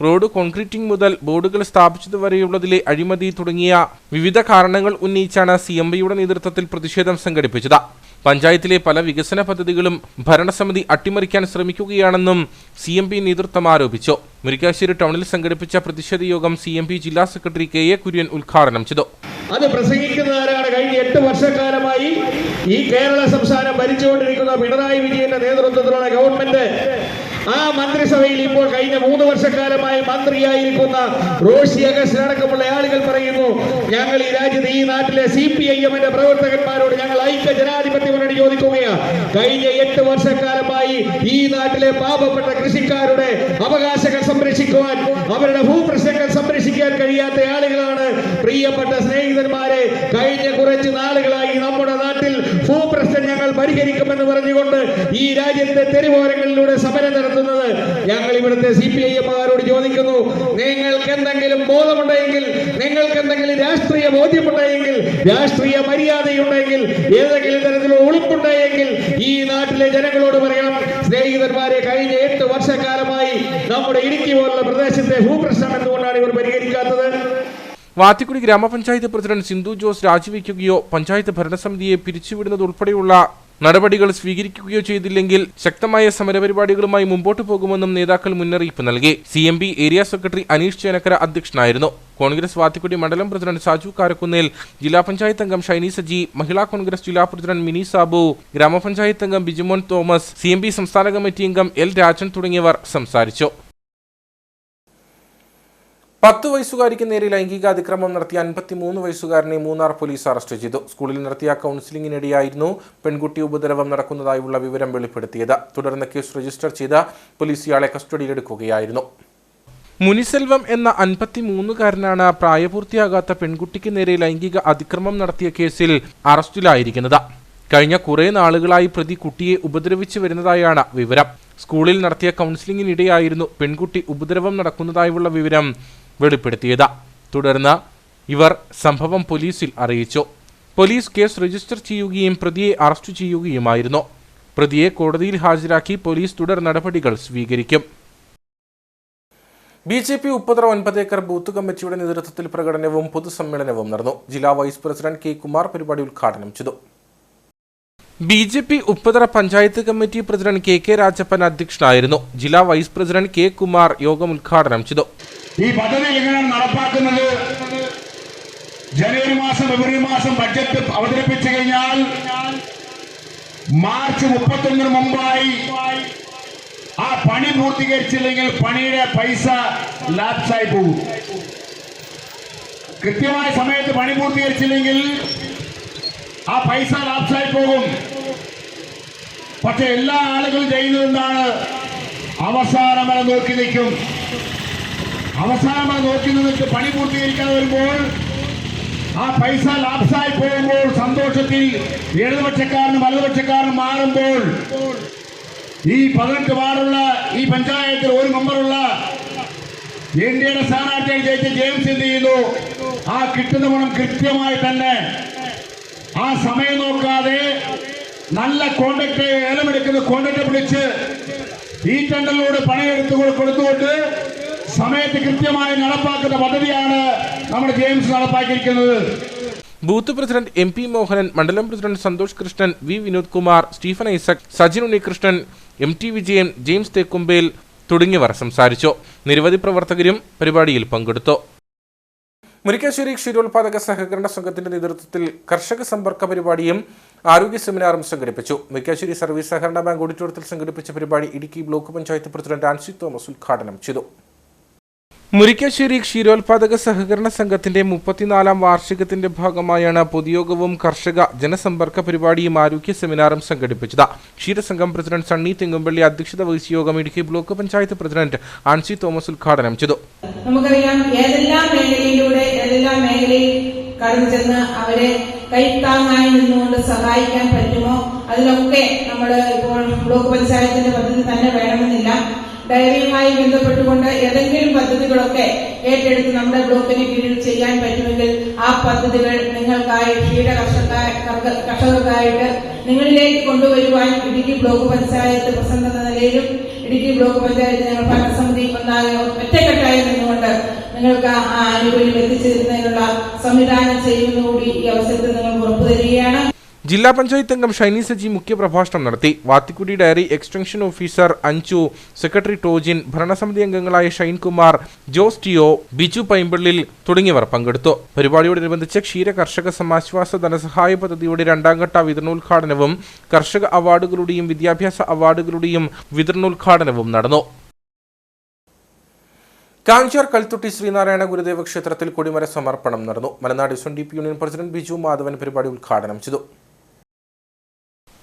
റോഡ് കോൺക്രീറ്റിംഗ് മുതൽ ബോർഡുകൾ സ്ഥാപിച്ചതുവരെയുള്ളതിലെ അഴിമതി തുടങ്ങിയ വിവിധ കാരണങ്ങൾ ഉന്നയിച്ചാണ് CMBയുടെ നേതൃത്വത്തിൽ പ്രതിഷേധം സംഘടിപ്പിച്ചത്. പഞ്ചായത്തിലെ പല വികസന പദ്ധതികളും ഭരണസമിതി അട്ടിമറിക്കാൻ ശ്രമിക്കുകയാണെന്നും CMB നേതൃത്വം ആരോപിച്ചു. മുരിക്കാശ്ശേരി ടൗണിൽ സംഘടിപ്പിച്ച പ്രതിഷേധ യോഗം CMB ജില്ലാ സെക്രട്ടറി KA കുര്യൻ ഉദ്ഘാടനം ചെയ്തു. അത് പ്രസംഗിക്കുന്നവരാണ് കഴിഞ്ഞ 8 വർഷക്കാലമായി ഈ കേരള സംസ്ഥാനം ഭരിച്ചുകൊണ്ടിരിക്കുന്ന പിണറായി വിജയന്റെ നേതൃത്വത്തിലുള്ള ഗവൺമെന്റ്. ആ മന്ത്രിസഭയിൽ ഇപ്പോൾ കഴിഞ്ഞ 3 വർഷക്കാലമായി മന്ത്രിയായിരിക്കുന്ന റോഷി അഗസ്റ്റിൻ അടക്കമുള്ള ആളുകൾ പറയുന്നു, ഞങ്ങൾ ഈ രാജ്യത്ത് ഈ നാട്ടിലെ CPIMന്റെ പ്രവർത്തകന്മാരോട് ഞങ്ങൾ ഐക്യ ജനാധിപത്യ മുന്നണി ചോദിക്കുകയാണ്. കഴിഞ്ഞ 8 വർഷക്കാലമായി ഈ നാട്ടിലെ പാവപ്പെട്ട കൃഷിക്കാരുടെ അവകാശങ്ങൾ സംരക്ഷിക്കുവാൻ, അവരുടെ ഭൂപ്രശ്നങ്ങൾ സംരക്ഷിക്കാൻ കഴിയാത്ത ആളുകളാണ് പ്രിയപ്പെട്ട സ്നേഹിതന്മാരെ. കഴിഞ്ഞ കുറച്ച് നാളുകളായി നമ്മുടെ നാട്ടിൽ ഭൂപ്രശ്നം ഞങ്ങൾ പരിഹരിക്കുമെന്ന് പറഞ്ഞുകൊണ്ട് ഈ രാജ്യത്തെ തെരുവോരങ്ങളിലൂടെ സമരം നടത്തുന്നത്. ഞങ്ങൾ ഇവിടുത്തെ CPIMകാരോട് ചോദിക്കുന്നു, നിങ്ങൾക്ക് എന്തെങ്കിലും ബോധമുണ്ടെങ്കിൽ, നിങ്ങൾക്ക് എന്തെങ്കിലും രാഷ്ട്രീയ ബോധ്യമുണ്ടെങ്കിൽ, രാഷ്ട്രീയ മര്യാദയുണ്ടെങ്കിൽ, ഏതെങ്കിലും തരത്തിലുള്ള ഉളുപ്പുണ്ടെങ്കിൽ ഈ നാട്ടിലെ ജനങ്ങളോട് പറയണം, സ്നേഹിതന്മാരെ, കഴിഞ്ഞ 8 വർഷക്കാലമായി നമ്മുടെ ഇടുക്കി പോലുള്ള പ്രദേശത്തെ ഭൂപ്രശ്നം എന്തുകൊണ്ടാണ് ഇവർ പരിഹരിക്കാത്തത്? വാത്തിക്കുടി ഗ്രാമപഞ്ചായത്ത് പ്രസിഡന്റ് സിന്ധു ജോസ് രാജിവെക്കുകയോ പഞ്ചായത്ത് ഭരണസമിതിയെ പിരിച്ചുവിടുന്നത് ഉൾപ്പെടെയുള്ള നടപടികൾ സ്വീകരിക്കുകയോ ചെയ്തില്ലെങ്കിൽ ശക്തമായ സമരപരിപാടികളുമായി മുമ്പോട്ടു പോകുമെന്നും നേതാക്കൾ മുന്നറിയിപ്പ് നൽകി. CMB area secretary Aneesh Chenakkara അധ്യക്ഷനായിരുന്നു. കോൺഗ്രസ് വാത്തിക്കുടി മണ്ഡലം പ്രസിഡന്റ് സാജു കാരക്കുന്നേൽ, ജില്ലാ പഞ്ചായത്ത് അംഗം ഷൈനി സജി, മഹിളാ കോൺഗ്രസ് ജില്ലാ പ്രസിഡന്റ് മിനി സാബു, ഗ്രാമപഞ്ചായത്ത് അംഗം ബിജുമോൻ തോമസ്, CMB സംസ്ഥാന കമ്മിറ്റി അംഗം L രാജൻ തുടങ്ങിയവർ സംസാരിച്ചു. 10 വയസ്സുകാരിക്ക് നേരെ ലൈംഗിക അതിക്രമം നടത്തിയ 53 വയസ്സുകാരനെ മൂന്നാർ പോലീസ് അറസ്റ്റ് ചെയ്തു. സ്കൂളിൽ നടത്തിയ കൗൺസിലിംഗിനിടെയായിരുന്നു പെൺകുട്ടി ഉപദ്രവം നടക്കുന്നതായുള്ള വിവരം വെളിപ്പെടുത്തിയത്. തുടർന്ന് കേസ് രജിസ്റ്റർ ചെയ്ത് പോലീസ് ഇയാളെ കസ്റ്റഡിയിലെടുക്കുകയായിരുന്നു. മുനിസെൽവം എന്ന 53-കാരനാണ് പ്രായപൂർത്തിയാകാത്ത പെൺകുട്ടിക്ക് നേരെ ലൈംഗിക അതിക്രമം നടത്തിയ കേസിൽ അറസ്റ്റിലായിരിക്കുന്നത്. കഴിഞ്ഞ കുറേ നാളുകളായി പ്രതി കുട്ടിയെ ഉപദ്രവിച്ചു വരുന്നതായാണ് വിവരം. സ്കൂളിൽ നടത്തിയ കൗൺസിലിംഗിനിടെയായിരുന്നു പെൺകുട്ടി ഉപദ്രവം നടക്കുന്നതായുള്ള വിവരം വെളിപ്പെടുത്തിയത്. തുടർന്ന് ഇവർ സംഭവം പോലീസിൽ അറിയിച്ചു. പോലീസ് കേസ് രജിസ്റ്റർ ചെയ്യുകയും പ്രതിയെ അറസ്റ്റ് ചെയ്യുകയുമായിരുന്നു. പ്രതിയെ കോടതിയിൽ ഹാജരാക്കി പോലീസ് തുടർ നടപടികൾ സ്വീകരിക്കും. BJP ഉപ്പുതറ 9 ഏക്കർ ബൂത്ത് കമ്മിറ്റിയുടെ നേതൃത്വത്തിൽ പ്രകടനവും പൊതുസമ്മേളനവും നടന്നു. ജില്ലാ വൈസ് പ്രസിഡന്റ് K. കുമാർ പരിപാടി ഉദ്ഘാടനം ചെയ്തു. BJP Upputhara panchayat committee president KK Rajappan അധ്യക്ഷനായിരുന്നു. ജില്ലാ വൈസ് പ്രസിഡന്റ് K. കുമാർ യോഗം ഉദ്ഘാടനം ചെയ്തു. ഈ പദ്ധതി എങ്ങനെ നടപ്പാക്കുന്നത്? ജനുവരി മാസം ഫെബ്രുവരി മാസം ബഡ്ജറ്റ് അവതരിപ്പിച്ചു കഴിഞ്ഞാൽ മാർച്ച് 31 മുമ്പായി ആ പണി പൂർത്തീകരിച്ചില്ലെങ്കിൽ പണിയുടെ പൈസ ലാപ്സായി പോകും. കൃത്യമായ സമയത്ത് പണി പൂർത്തീകരിച്ചില്ലെങ്കിൽ ആ പൈസ ലാപ്സായി പോകും. പക്ഷെ എല്ലാ ആളുകളും ചെയ്യുന്നത് എന്താണ്? അവസാനം വരെ നോക്കി നിൽക്കും. അവസാനം വരെ നോക്കി നിന്നിട്ട് പണി പൂർത്തീകരിക്കാതെ വരുമ്പോൾ ആ പൈസ ലാപ്സായി പോകുമ്പോൾ സന്തോഷത്തിൽ ഇടതുപക്ഷക്കാരനും വലതുപക്ഷക്കാരനും മാറുമ്പോൾ ഈ 18 വാർഡുള്ള ഈ പഞ്ചായത്തിൽ ഒരു മെമ്പറുള്ള ഇന്ത്യയുടെ സ്ഥാനാർത്ഥിയായി ജയിച്ച ജെയിംസ് എന്ത് ചെയ്യുന്നു? ആ കിട്ടുന്ന പണം കൃത്യമായി തന്നെ ആ സമയം നോക്കാതെ നല്ല കോൺട്രാക്ട് ഏലമെടുക്കുന്ന കോൺട്രാക്ട് പിടിച്ച് ഈ ടെൻഡറിലൂടെ പണിയെടുത്ത് കൊടുത്തുകൊണ്ട് സമയത്ത് കൃത്യമായി നടപ്പാക്കുന്ന പദ്ധതിയാണ് നമ്മുടെ ജെയിംസ് നടപ്പാക്കിയിരിക്കുന്നത്. ബൂത്ത് പ്രസിഡന്റ് MP മോഹനൻ, മണ്ഡലം president Santhosh Krishnan, V. Vinod Kumar, Stephen Isaac, Sajin Unnikrishnan, MT Vijayan, James Thekkumpel തുടങ്ങിയവർ സംസാരിച്ചു. നിരവധി പ്രവർത്തകരും പരിപാടിയിൽ പങ്കെടുത്തു. മുരിക്കാശ്ശേരി ക്ഷീരോത്പാദക സഹകരണ സംഘത്തിന്റെ നേതൃത്വത്തിൽ കർഷക സമ്പർക്ക പരിപാടിയും ആരോഗ്യ സെമിനാറും സംഘടിപ്പിച്ചു. മുരിക്കാശ്ശേരി സർവീസ് സഹകരണ ബാങ്ക് ഓഡിറ്റോറിയത്തിൽ സംഘടിപ്പിച്ച പരിപാടി Idukki block panchayat president Ancy Thomas ഉദ്ഘാടനം ചെയ്തു. മുരിക്കാശ്ശേരി ക്ഷീരോത്പാദക സഹകരണ സംഘത്തിന്റെ 34ാം വാർഷികത്തിന്റെ ഭാഗമായാണ് പൊതുയോഗവും കർഷക ജനസമ്പർക്ക പരിപാടിയും ആരോഗ്യ സെമിനാറും സംഘടിപ്പിച്ചത്. ക്ഷീരസംഘം പ്രസിഡന്റ് സണ്ണി തെങ്ങുംപള്ളി അധ്യക്ഷത വഹിച്ച യോഗം Idukki block panchayat president Ancy Thomas ഉദ്ഘാടനം ചെയ്തു. നമുക്കറിയാം ഏതെല്ലാം മേഖലയിൽ കടന്നു ചെന്ന് അവരെ കൈത്താങ്ങായി നിന്നുകൊണ്ട് സഹായിക്കാൻ പറ്റുമോ അതിലൊക്കെ നമ്മൾ ഇപ്പോൾ ബ്ലോക്ക് പഞ്ചായത്തിന്റെ പദ്ധതി തന്നെ വേണമെന്നില്ല. ഡയറിയുമായി ബന്ധപ്പെട്ടുകൊണ്ട് ഏതെങ്കിലും പദ്ധതികളൊക്കെ ഏറ്റെടുത്ത് നമ്മുടെ ബ്ലോക്കിന് കീഴിൽ ചെയ്യാൻ പറ്റുമെങ്കിൽ ആ പദ്ധതികൾ നിങ്ങൾക്കായി കർഷകർക്കായിട്ട് നിങ്ങളിലേക്ക് കൊണ്ടുവരുവാൻ ഇടുക്കി ബ്ലോക്ക് പഞ്ചായത്ത് പ്രസിഡന്റ് എന്ന നിലയിലും ഇടുക്കി ബ്ലോക്ക് പഞ്ചായത്ത് ഞങ്ങൾ ഭരണസമിതി ഒറ്റക്കെട്ടായി നിന്നുകൊണ്ട് നിങ്ങൾക്ക് ആ ആനുകൂല്യം എത്തിച്ചു തരുന്നതിനുള്ള സംവിധാനം ചെയ്യുന്നതുകൂടി ഈ അവസരത്തിൽ നിങ്ങൾ ഉറപ്പു തരികയാണ്. ജില്ലാ പഞ്ചായത്ത് അംഗം ഷൈനി സജി മുഖ്യപ്രഭാഷണം നടത്തി. വാത്തിക്കുടി ഡയറി എക്സ്റ്റൻഷൻ ഓഫീസർ അഞ്ചു, സെക്രട്ടറി ടോജിൻ, ഭരണസമിതി അംഗങ്ങളായ ഷൈൻകുമാർ, ജോസ് ടിയോ, ബിജു പൈമ്പള്ളിൽ തുടങ്ങിയവർ പങ്കെടുത്തു. പരിപാടിയോടനുബന്ധിച്ച് ക്ഷീര കർഷക സമാശ്വാസ ധനസഹായ പദ്ധതിയുടെ 2ാം ഘട്ട വിതരണോദ്ഘാടനവും കർഷക അവാർഡുകളുടെയും വിദ്യാഭ്യാസ അവാർഡുകളുടെയും വിതരണോദ്ഘാടനവും നടന്നു. കാഞ്ചാർ കൽത്തുട്ടി ശ്രീനാരായണ ഗുരുദേവ ക്ഷേത്രത്തിൽ കൊടിമര സമർപ്പണം നടന്നു. മലനാട് SNDP union president Biju Madhavan പരിപാടി ഉദ്ഘാടനം ചെയ്തു.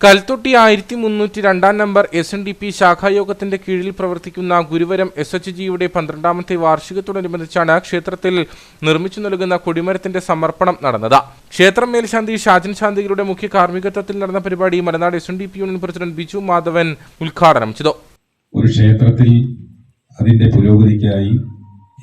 കൽത്തുട്ടി 1302 നമ്പർ SNDP ശാഖായോഗത്തിന്റെ കീഴിൽ പ്രവർത്തിക്കുന്ന ഗുരുവരം SHGയുടെ 12ാമത്തെ വാർഷികത്തോടനുബന്ധിച്ചാണ് ക്ഷേത്രത്തിൽ നിർമ്മിച്ചു നൽകുന്ന കൊടിമരത്തിന്റെ സമർപ്പണം നടന്നത്. ക്ഷേത്രം മേൽശാന്തി ഷാജൻ ശാന്തികളുടെ മുഖ്യ കാർമ്മികത്വത്തിൽ നടന്ന പരിപാടി മലനാട് SNDP union president Biju Madhavan ഉദ്ഘാടനം ചെയ്തു. ഒരു ക്ഷേത്രത്തിൽ അതിന്റെ പുരോഗതിക്കായി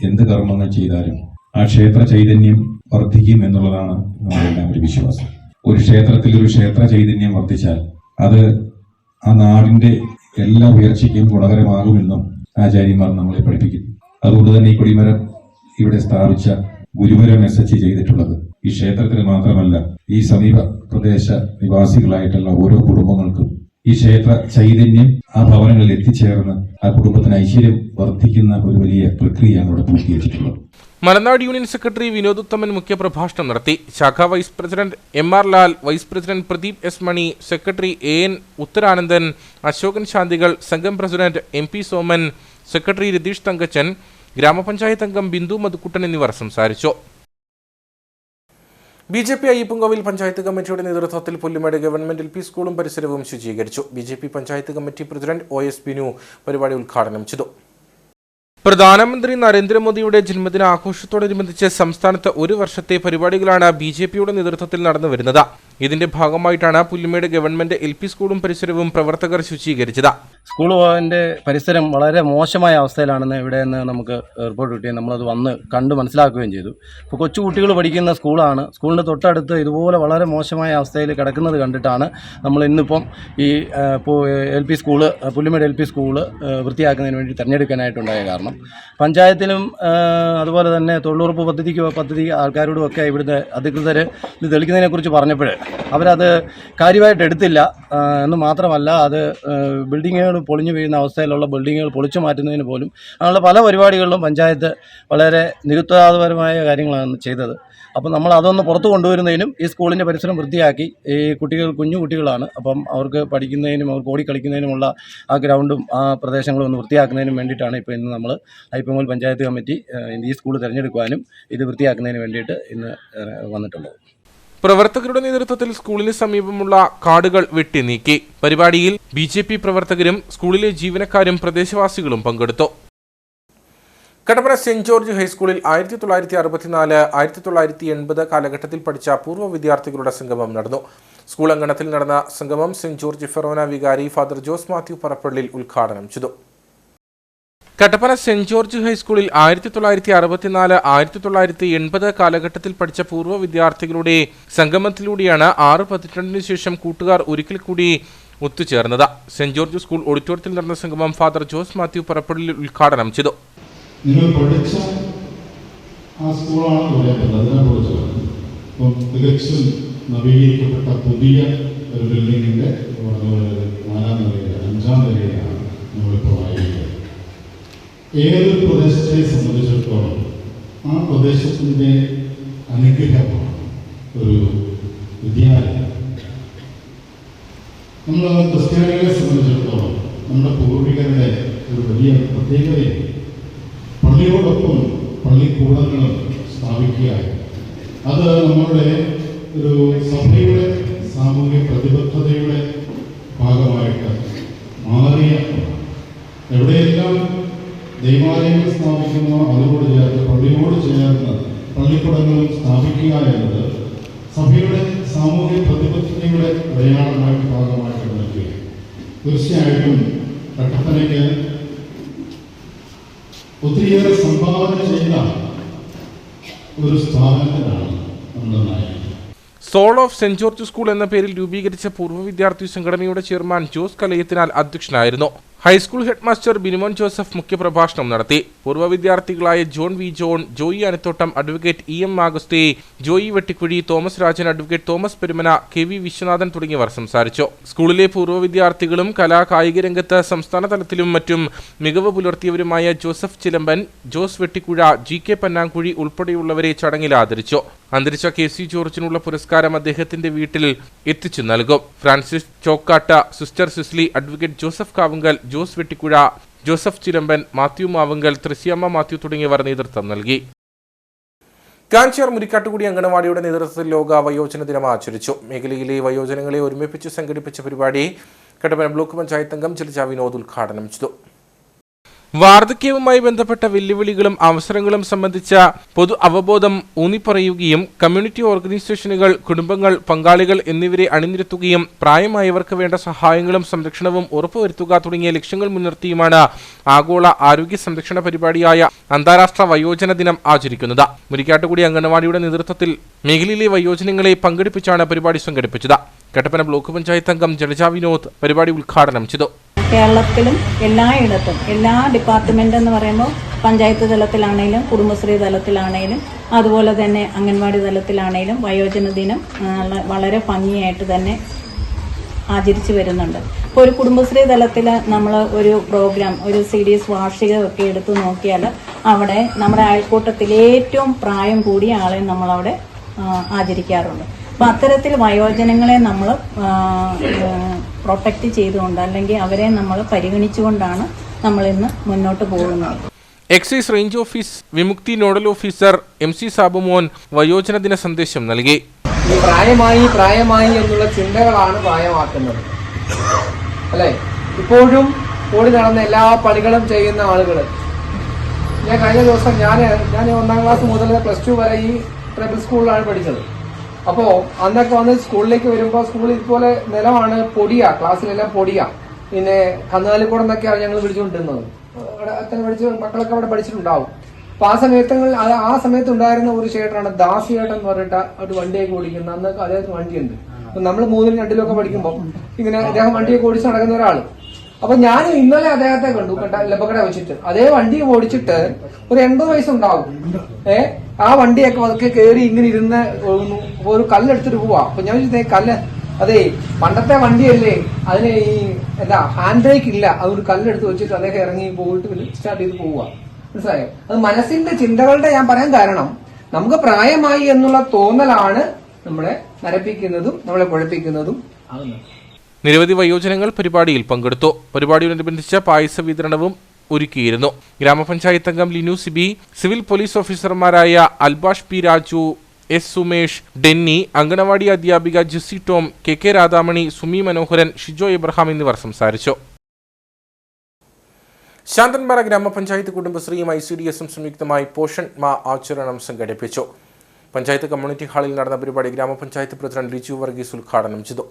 എന്ത് കർമ്മങ്ങൾ ചെയ്താലും ആ ക്ഷേത്ര ചൈതന്യം വർദ്ധിക്കും എന്നുള്ളതാണ് നമ്മുടെ ഒരു വിശ്വാസം. ഒരു ക്ഷേത്രത്തിൽ ഒരു ക്ഷേത്ര ചൈതന്യം വർദ്ധിച്ചാൽ അത് ആ നാടിന്റെ എല്ലാ ഉയർച്ചയ്ക്കും ഗുണകരമാകുമെന്നും ആചാര്യന്മാർ നമ്മളെ പഠിപ്പിക്കുന്നു. അതുകൊണ്ട് തന്നെ ഈ കൊടിമരം ഇവിടെ സ്ഥാപിച്ച ഗുരുവരം SH ചെയ്തിട്ടുള്ളത് ഈ ക്ഷേത്രത്തിന് മാത്രമല്ല ഈ സമീപ പ്രദേശ നിവാസികളായിട്ടുള്ള ഓരോ കുടുംബങ്ങൾക്കും ഈ ക്ഷേത്ര ചൈതന്യം ആ ഭവനങ്ങളിൽ എത്തിച്ചേർന്ന് ആ കുടുംബത്തിന് ഐശ്വര്യം വർദ്ധിക്കുന്ന ഒരു വലിയ പ്രക്രിയയാണ് ഇവിടെ പൂർത്തീകരിച്ചിട്ടുള്ളത്. മലനാട് യൂണിയൻ സെക്രട്ടറി വിനോദ് ഉത്തമൻ മുഖ്യപ്രഭാഷണം നടത്തി. ശാഖാ vice president MR Lal, vice president Pradeep S Mani, secretary AN Utharanandan, Ashokan ശാന്തികൾ, സംഘം president MP Soman, secretary Ratheesh Thankachan, ഗ്രാമപഞ്ചായത്ത് അംഗം ബിന്ദു മധുക്കുട്ടൻ എന്നിവർ സംസാരിച്ചു. BJP അയ്യപ്പൻകോവിൽ പഞ്ചായത്ത് കമ്മിറ്റിയുടെ നേതൃത്വത്തിൽ പുല്ലുമേട് ഗവൺമെന്റ് LP സ്കൂളും പരിസരവും ശുചീകരിച്ചു. BJP panchayat committee president OS Binu പരിപാടി ഉദ്ഘാടനം ചെയ്തു. പ്രധാനമന്ത്രി നരേന്ദ്രമോദിയുടെ ജന്മദിന ആഘോഷത്തോടനുബന്ധിച്ച് സംസ്ഥാനത്ത് ഒരു വർഷത്തെ പരിപാടികളാണ് BJPയുടെ നേതൃത്വത്തിൽ നടന്നുവരുന്നത്. ഇതിന്റെ ഭാഗമായിട്ടാണ് പുല്ലുമേട് ഗവൺമെന്റ് LP സ്കൂളും പരിസരവും പ്രവർത്തകർ ശുചീകരിച്ചത്. സ്കൂളിന്റെ പരിസരം വളരെ മോശമായ അവസ്ഥയിലാണെന്ന് ഇവിടെ നിന്ന് നമുക്ക് റിപ്പോർട്ട് കിട്ടി. നമ്മളത് വന്ന് കണ്ട് മനസ്സിലാക്കുകയും ചെയ്തു. ഇപ്പോൾ കൊച്ചുകുട്ടികൾ പഠിക്കുന്ന സ്കൂളാണ്. സ്കൂളിൻ്റെ തൊട്ടടുത്ത് ഇതുപോലെ വളരെ മോശമായ അവസ്ഥയിൽ കിടക്കുന്നത് കണ്ടിട്ടാണ് നമ്മൾ ഇന്നിപ്പം ഈ LP school, Pullumedu LP school വൃത്തിയാക്കുന്നതിന് വേണ്ടി തിരഞ്ഞെടുക്കാനായിട്ടുണ്ടായ കാരണം. പഞ്ചായത്തിലും അതുപോലെ തന്നെ തൊഴിലുറപ്പ് പദ്ധതി ആൾക്കാരോടുമൊക്കെ ഇവിടുത്തെ അധികൃതർ ഇത് തെളിക്കുന്നതിനെക്കുറിച്ച് പറഞ്ഞപ്പോൾ അവരത് കാര്യമായിട്ട് എടുത്തില്ല എന്ന് മാത്രമല്ല, അത് ബിൽഡിങ്ങുകൾ പൊളിഞ്ഞു വീഴുന്ന അവസ്ഥയിലുള്ള ബിൽഡിങ്ങുകൾ പൊളിച്ചു മാറ്റുന്നതിന് പോലും അങ്ങനെയുള്ള പല പരിപാടികളിലും പഞ്ചായത്ത് വളരെ നിരുത്തരവാദപരമായ കാര്യങ്ങളാണ് ചെയ്തത്. അപ്പം നമ്മൾ അതൊന്ന് പുറത്തു കൊണ്ടുവരുന്നതിനും ഈ സ്കൂളിൻ്റെ പരിസരം വൃത്തിയാക്കി, ഈ കുഞ്ഞു കുട്ടികളാണ്, അപ്പം അവർക്ക് പഠിക്കുന്നതിനും അവർക്ക് ഓടിക്കളിക്കുന്നതിനുമുള്ള ആ ഗ്രൗണ്ടും ആ പ്രദേശങ്ങളും ഒന്ന് വൃത്തിയാക്കുന്നതിനും വേണ്ടിയിട്ടാണ് ഇപ്പോൾ ഇന്ന് നമ്മൾ അയ്യപ്പൻകോവിൽ പഞ്ചായത്ത് കമ്മിറ്റി ഈ സ്കൂൾ തിരഞ്ഞെടുക്കുവാനും ഇത് വൃത്തിയാക്കുന്നതിന് വേണ്ടിയിട്ട് ഇന്ന് വന്നിട്ടുള്ളത്. പ്രവർത്തകരുടെ നേതൃത്വത്തിൽ സ്കൂളിന് സമീപമുള്ള കാടുകൾ വെട്ടിനീക്കി. പരിപാടിയിൽ BJP പ്രവർത്തകരും സ്കൂളിലെ ജീവനക്കാരും പ്രദേശവാസികളും പങ്കെടുത്തു. കട്ടപ്പന സെന്റ് ജോർജ് ഹൈസ്കൂളിൽ 1964-1980 കാലഘട്ടത്തിൽ പഠിച്ച പൂർവ്വ വിദ്യാർത്ഥികളുടെ സംഗമം നടന്നു. സ്കൂൾ അങ്കണത്തിൽ നടന്ന സംഗമം സെന്റ് ജോർജ് ഫെറോന വികാരി ഫാദർ ജോസ് മാത്യു പറപ്പള്ളിൽ ഉദ്ഘാടനം ചെയ്തു. കട്ടപ്പന സെന്റ് ജോർജ് ഹൈസ്കൂളിൽ 1964-1980 കാലഘട്ടത്തിൽ പഠിച്ച പൂർവ്വ വിദ്യാർത്ഥികളുടെ സംഗമത്തിലൂടെയാണ് 6 പതിറ്റാണ്ടിനു ശേഷം കൂട്ടുകാർ ഒരിക്കൽ കൂടി ഒത്തുചേർന്നത്. സെന്റ് ജോർജ് സ്കൂൾ ഓഡിറ്റോറിയത്തിൽ നടന്ന സംഗമം ഫാദർ ജോസ് മാത്യു പറപ്പള്ളിൽ ഉദ്ഘാടനം ചെയ്തു. നിങ്ങൾ പഠിച്ച ആ സ്കൂളാണ് അതിനെക്കുറിച്ച് തികച്ചും നവീകരിക്കപ്പെട്ട പുതിയ ഒരു ബിൽഡിങ്ങിൻ്റെ 4ാം നിലയിൽ 5ാം നിലയിലാണ് നമ്മളിപ്പോൾ ആയിരിക്കുന്നത്. ഏതൊരു പ്രദേശത്തെ സംബന്ധിച്ചിടത്തോളം ആ പ്രദേശത്തിൻ്റെ അനുഗ്രഹമാണ് ഒരു വിദ്യാലയം. നമ്മൾ ക്രിസ്ത്യാനികളെ സംബന്ധിച്ചിടത്തോളം നമ്മുടെ പൂർവികരുടെ ഒരു വലിയ പ്രത്യേകതയാണ് പള്ളിയോടൊപ്പം പള്ളിക്കൂടങ്ങളും സ്ഥാപിക്കുകയായി. അത് നമ്മുടെ ഒരു സഭയുടെ സാമൂഹ്യ പ്രതിബദ്ധതയുടെ ഭാഗമായിട്ട് മാറിയ എവിടെയെല്ലാം ദൈവാലയങ്ങൾ സ്ഥാപിക്കുന്നു അതിനോട് ചേർന്ന് പള്ളിയോട് ചേർന്ന് പള്ളിക്കൂടങ്ങളും സ്ഥാപിക്കുക എന്നത് സഭയുടെ സാമൂഹ്യ പ്രതിബദ്ധതയുടെ അടയാളമായിട്ട് ഭാഗമായിട്ട് നിൽക്കുകയാണ്. തീർച്ചയായിട്ടും കട്ടപ്പനയ്ക്ക് ഒത്തിരിയേറെ സംഭാവന ചെയ്ത ഒരു സ്ഥാപനത്തിനാണ് നമ്മുടെ നയം. Soul of Saint George school എന്ന പേരിൽ രൂപീകരിച്ച പൂർവ്വ വിദ്യാർത്ഥി സംഘടനയുടെ ചെയർമാൻ ജോസ് കലയത്തിനാൽ അധ്യക്ഷനായിരുന്നു. ഹൈസ്കൂൾ ഹെഡ്മാസ്റ്റർ ബിനുമോൻ ജോസഫ് മുഖ്യപ്രഭാഷണം നടത്തി. പൂർവ്വ വിദ്യാർത്ഥികളായ John V John, Joy Anathottam, advocate EM Augusthy, Joy Vettikuzhy, Thomas Rajan, advocate Thomas Peruman, KV Viswanathan തുടങ്ങിയവർ സംസാരിച്ചു. സ്കൂളിലെ പൂർവ്വ വിദ്യാർത്ഥികളും കായിക രംഗത്ത് സംസ്ഥാന തലത്തിലും മറ്റും മികവ് പുലർത്തിയവരുമായ ജോസഫ് ചിലമ്പൻ, ജോസ് വെട്ടിക്കുഴ, GK പന്നാങ്കുഴി ഉൾപ്പെടെയുള്ളവരെ ചടങ്ങിൽ ആദരിച്ചു. അന്തരിച്ച KC ജോർജിനുള്ള പുരസ്കാരം അദ്ദേഹത്തിന്റെ വീട്ടിൽ എത്തിച്ചു നൽകും. ഫ്രാൻസിസ് ചോക്കാട്ട, സിസ്റ്റർ സിസ്ലി, അഡ്വക്കേറ്റ് ജോസഫ് കാവുങ്കൽ, ജോസ് വെട്ടിക്കുഴ, ജോസഫ് ചിലമ്പൻ, മാത്യു മാവുങ്കൽ, ത്രസ്യാമ്മ മാത്യു തുടങ്ങിയവർ നേതൃത്വം നൽകി. കാഞ്ചാർ മുരിക്കാട്ടുകുടി അംഗനവാടിയുടെ നേതൃത്വത്തിൽ ലോക വയോജന ദിനം ആചരിച്ചു. മേഖലയിലെ വയോജനങ്ങളെ ഒരുമിപ്പിച്ച് സംഘടിപ്പിച്ച പരിപാടി കട്ടപ്പന ബ്ലോക്ക് പഞ്ചായത്ത് അംഗം ജലജ വിനോദ് ഉദ്ഘാടനം ചെയ്തു. വാർദ്ധക്യവുമായി ബന്ധപ്പെട്ട വെല്ലുവിളികളും അവസരങ്ങളും സംബന്ധിച്ച പൊതു അവബോധം ഊന്നിപ്പറയുകയും കമ്മ്യൂണിറ്റി ഓർഗനൈസേഷനുകൾ, കുടുംബങ്ങൾ, പങ്കാളികൾ എന്നിവരെ അണിനിരത്തുകയും പ്രായമായവർക്ക് വേണ്ട സഹായങ്ങളും സംരക്ഷണവും ഉറപ്പുവരുത്തുക തുടങ്ങിയ ലക്ഷ്യങ്ങൾ മുൻനിർത്തിയുമാണ് ആഗോള ആരോഗ്യ സംരക്ഷണ പരിപാടിയായ അന്താരാഷ്ട്ര വയോജന ദിനം ആചരിക്കുന്നത്. മുരിക്കാട്ടുകുടി അംഗനവാടിയുടെ നേതൃത്വത്തിൽ മേഖലയിലെ വയോജനങ്ങളെ പങ്കെടുപ്പിച്ചാണ് പരിപാടി സംഘടിപ്പിച്ചത്. കട്ടപ്പന ബ്ലോക്ക് പഞ്ചായത്ത് അംഗം ജലജ വിനോദ് പരിപാടി ഉദ്ഘാടനം ചെയ്തു. കേരളത്തിലും എല്ലായിടത്തും എല്ലാ ഡിപ്പാർട്ട്മെൻ്റ് എന്ന് പറയുമ്പോൾ പഞ്ചായത്ത് തലത്തിലാണെങ്കിലും കുടുംബശ്രീ തലത്തിലാണെങ്കിലും അതുപോലെ തന്നെ അംഗൻവാടി തലത്തിലാണെങ്കിലും വയോജന ദിനം വളരെ ഭംഗിയായിട്ട് തന്നെ ആചരിച്ചു വരുന്നുണ്ട്. ഇപ്പോൾ ഒരു കുടുംബശ്രീ തലത്തിൽ നമ്മൾ ഒരു പ്രോഗ്രാം ഒരു CDS വാർഷികമൊക്കെ എടുത്തു നോക്കിയാൽ അവിടെ നമ്മുടെ അയൽക്കൂട്ടത്തിൽ ഏറ്റവും പ്രായം കൂടിയ ആളെ നമ്മളവിടെ ആചരിക്കാറുണ്ട്. അപ്പോൾ അത്തരത്തിൽ വയോജനങ്ങളെ നമ്മൾ പ്രൊട്ടക്റ്റ് ചെയ്തുകൊണ്ട് അല്ലെങ്കിൽ അവരെ നമ്മൾ പരിഗണിച്ചുകൊണ്ടാണ് നമ്മളിന്ന് മുന്നോട്ട് പോകുന്നത്. എക്സൈസ് റേഞ്ച് ഓഫീസ് വിമുക്തി നോഡൽ ഓഫീസർ MC സാബുമോൻ വയോജന ദിന സന്ദേശം നൽകി. ഈ പ്രായമായി എന്നുള്ള ചിന്തകളാണ് പ്രായമാക്കുന്നത് അല്ലേ? ഇപ്പോഴും ഓടി നടന്ന എല്ലാ പണികളും ചെയ്യുന്ന ആളുകൾ. ഞാൻ കഴിഞ്ഞ ദിവസം ഞാൻ 1ാം ക്ലാസ് മുതൽ +2 വരെ ഈ ട്രൈബൽ സ്കൂളിലാണ് പഠിച്ചത്. അപ്പോൾ അന്നൊക്കെ വന്ന് സ്കൂളിലേക്ക് വരുമ്പോൾ സ്കൂളിൽ ഇതുപോലെ നിലമാണ് പൊടിയാ, ക്ലാസ്സിലെല്ലാം പൊടിയാ. പിന്നെ കന്നുകാലിക്കൂടെ എന്നൊക്കെയാണ് ഞങ്ങൾ പിടിച്ചുകൊണ്ടിരുന്നത്. മക്കളൊക്കെ അവിടെ പഠിച്ചിട്ടുണ്ടാവും. അപ്പൊ ആ സമയത്ത് ഉണ്ടായിരുന്ന ഒരു ചേട്ടനാണ് ദാസിയേട്ടൻ എന്ന് പറഞ്ഞിട്ട് ഒരു വണ്ടിയൊക്കെ ഓടിക്കുന്ന. അന്നൊക്കെ അദ്ദേഹത്തിന് വണ്ടിയുണ്ട്. അപ്പൊ നമ്മൾ 3ലും 2ലും പഠിക്കുമ്പോൾ ഇങ്ങനെ അദ്ദേഹം വണ്ടിയൊക്കെ ഓടിച്ച് നടക്കുന്ന ഒരാള്. അപ്പൊ ഞാൻ ഇന്നലെ അദ്ദേഹത്തെ കണ്ടു ലബക്കട വെച്ചിട്ട്. അതേ വണ്ടി ഓടിച്ചിട്ട് ഒരു 80 വയസ്സുണ്ടാവും. ആ വണ്ടിയൊക്കെ അതൊക്കെ കയറി ഇങ്ങനെ ഇരുന്ന് ഒരു കല്ലെടുത്തിട്ട് പോവാ. അപ്പൊ ഞാൻ ചോദിച്ചേ കല്ല് അതെ പണ്ടത്തെ വണ്ടിയല്ലേ, അതിന് ഈ ഹാൻഡ് ബ്രേക്ക് ഇല്ല, അതൊരു കല്ലെടുത്ത് വെച്ചിട്ട് അദ്ദേഹം ഇറങ്ങി പോയിട്ട് സ്റ്റാർട്ട് ചെയ്ത് പോവുക. മനസ്സിലായോ? അത് മനസ്സിന്റെ ചിന്തകളുടെ ഞാൻ പറയാൻ കാരണം നമുക്ക് പ്രായമായി എന്നുള്ള തോന്നലാണ് നമ്മളെ നരപ്പിക്കുന്നതും നമ്മളെ കുഴപ്പിക്കുന്നതും ആകുന്നത്. നിരവധി വയോജനങ്ങൾ പരിപാടിയിൽ പങ്കെടുത്തു. പരിപാടിയോടനുബന്ധിച്ച പായസ വിതരണവും ഒരുക്കിയിരുന്നു. ഗ്രാമപഞ്ചായത്ത് അംഗം ലിനു സിബി, സിവിൽ പോലീസ് ഓഫീസർമാരായ അൽബാഷ് P രാജു, S സുമേഷ്, ഡെന്നി, അംഗനവാടി അധ്യാപിക ജെസ്സി ടോം, KK രാധാമണി, സുമി മനോഹരൻ, ഷിജോ ഇബ്രഹാം എന്നിവർ സംസാരിച്ചു. ശാന്തൻപാറ ഗ്രാമപഞ്ചായത്ത് കുടുംബശ്രീയും ICDSഉം സംയുക്തമായി പോഷൺ മാ ആചരണം സംഘടിപ്പിച്ചു. പഞ്ചായത്ത് കമ്മ്യൂണിറ്റി ഹാളിൽ നടന്ന പരിപാടി ഗ്രാമപഞ്ചായത്ത് പ്രസിഡന്റ് ലിജു വർഗീസ് ഉദ്ഘാടനം ചെയ്തു.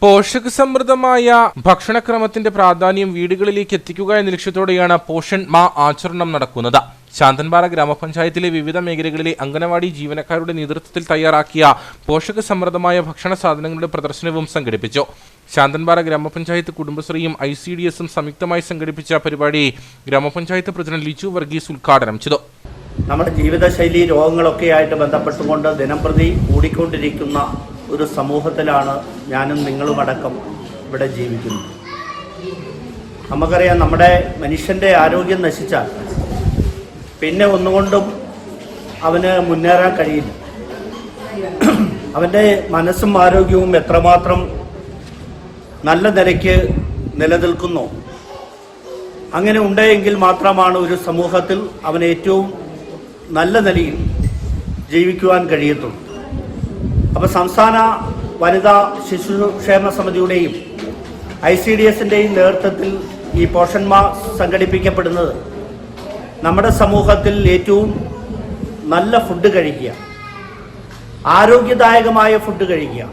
പോഷകസമൃദ്ധമായ ഭക്ഷണക്രമത്തിന്റെ പ്രാധാന്യം വീടുകളിലേക്ക് എത്തിക്കുക എന്ന ലക്ഷ്യത്തോടെയാണ് പോഷൺ മാ ആചരണം നടക്കുന്നത്. ശാന്തൻപാറ ഗ്രാമപഞ്ചായത്തിലെ വിവിധ മേഖലകളിലെ അംഗനവാടി ജീവനക്കാരുടെ നേതൃത്വത്തിൽ തയ്യാറാക്കിയ പോഷകസമൃദ്ധമായ ഭക്ഷണ സാധനങ്ങളുടെ പ്രദർശനവും സംഘടിപ്പിച്ചു. ശാന്തൻപാറ ഗ്രാമപഞ്ചായത്ത് കുടുംബശ്രീയും ICDSഉം സംയുക്തമായി സംഘടിപ്പിച്ച പരിപാടി ഗ്രാമപഞ്ചായത്ത് പ്രസിഡന്റ് ലിജു വർഗീസ് ഉദ്ഘാടനം ചെയ്തു. നമ്മുടെ ജീവിതശൈലി രോഗങ്ങളൊക്കെയായിട്ട് ബന്ധപ്പെട്ടുകൊണ്ട് ദിനംപ്രതി കൂടിക്കൊണ്ടിരിക്കുന്ന ഒരു സമൂഹത്തിലാണ് ഞാനും നിങ്ങളുമടക്കം ഇവിടെ ജീവിക്കുന്നത്. നമുക്കറിയാം, നമ്മുടെ മനുഷ്യൻ്റെ ആരോഗ്യം നശിച്ചാൽ പിന്നെ ഒന്നുകൊണ്ടും അവന് മുന്നേറാൻ കഴിയില്ല. അവൻ്റെ മനസ്സും ആരോഗ്യവും എത്രമാത്രം നല്ല നിലയ്ക്ക് നിലനിൽക്കുന്നു, അങ്ങനെ ഉണ്ടെങ്കിൽ മാത്രമാണ് ഒരു സമൂഹത്തിൽ അവൻ ഏറ്റവും നല്ല നിലയിൽ ജീവിക്കുവാൻ കഴിയത്തുള്ളൂ. അപ്പോൾ സംസ്ഥാന വനിതാ ശിശുക്ഷേമ സമിതിയുടെയും ICDSൻ്റെയും നേതൃത്വത്തിൽ ഈ പോഷൺ മാ സംഘടിപ്പിക്കപ്പെടുന്നത് നമ്മുടെ സമൂഹത്തിൽ ഏറ്റവും നല്ല ഫുഡ് കഴിക്കുക, ആരോഗ്യദായകമായ ഫുഡ് കഴിക്കുക.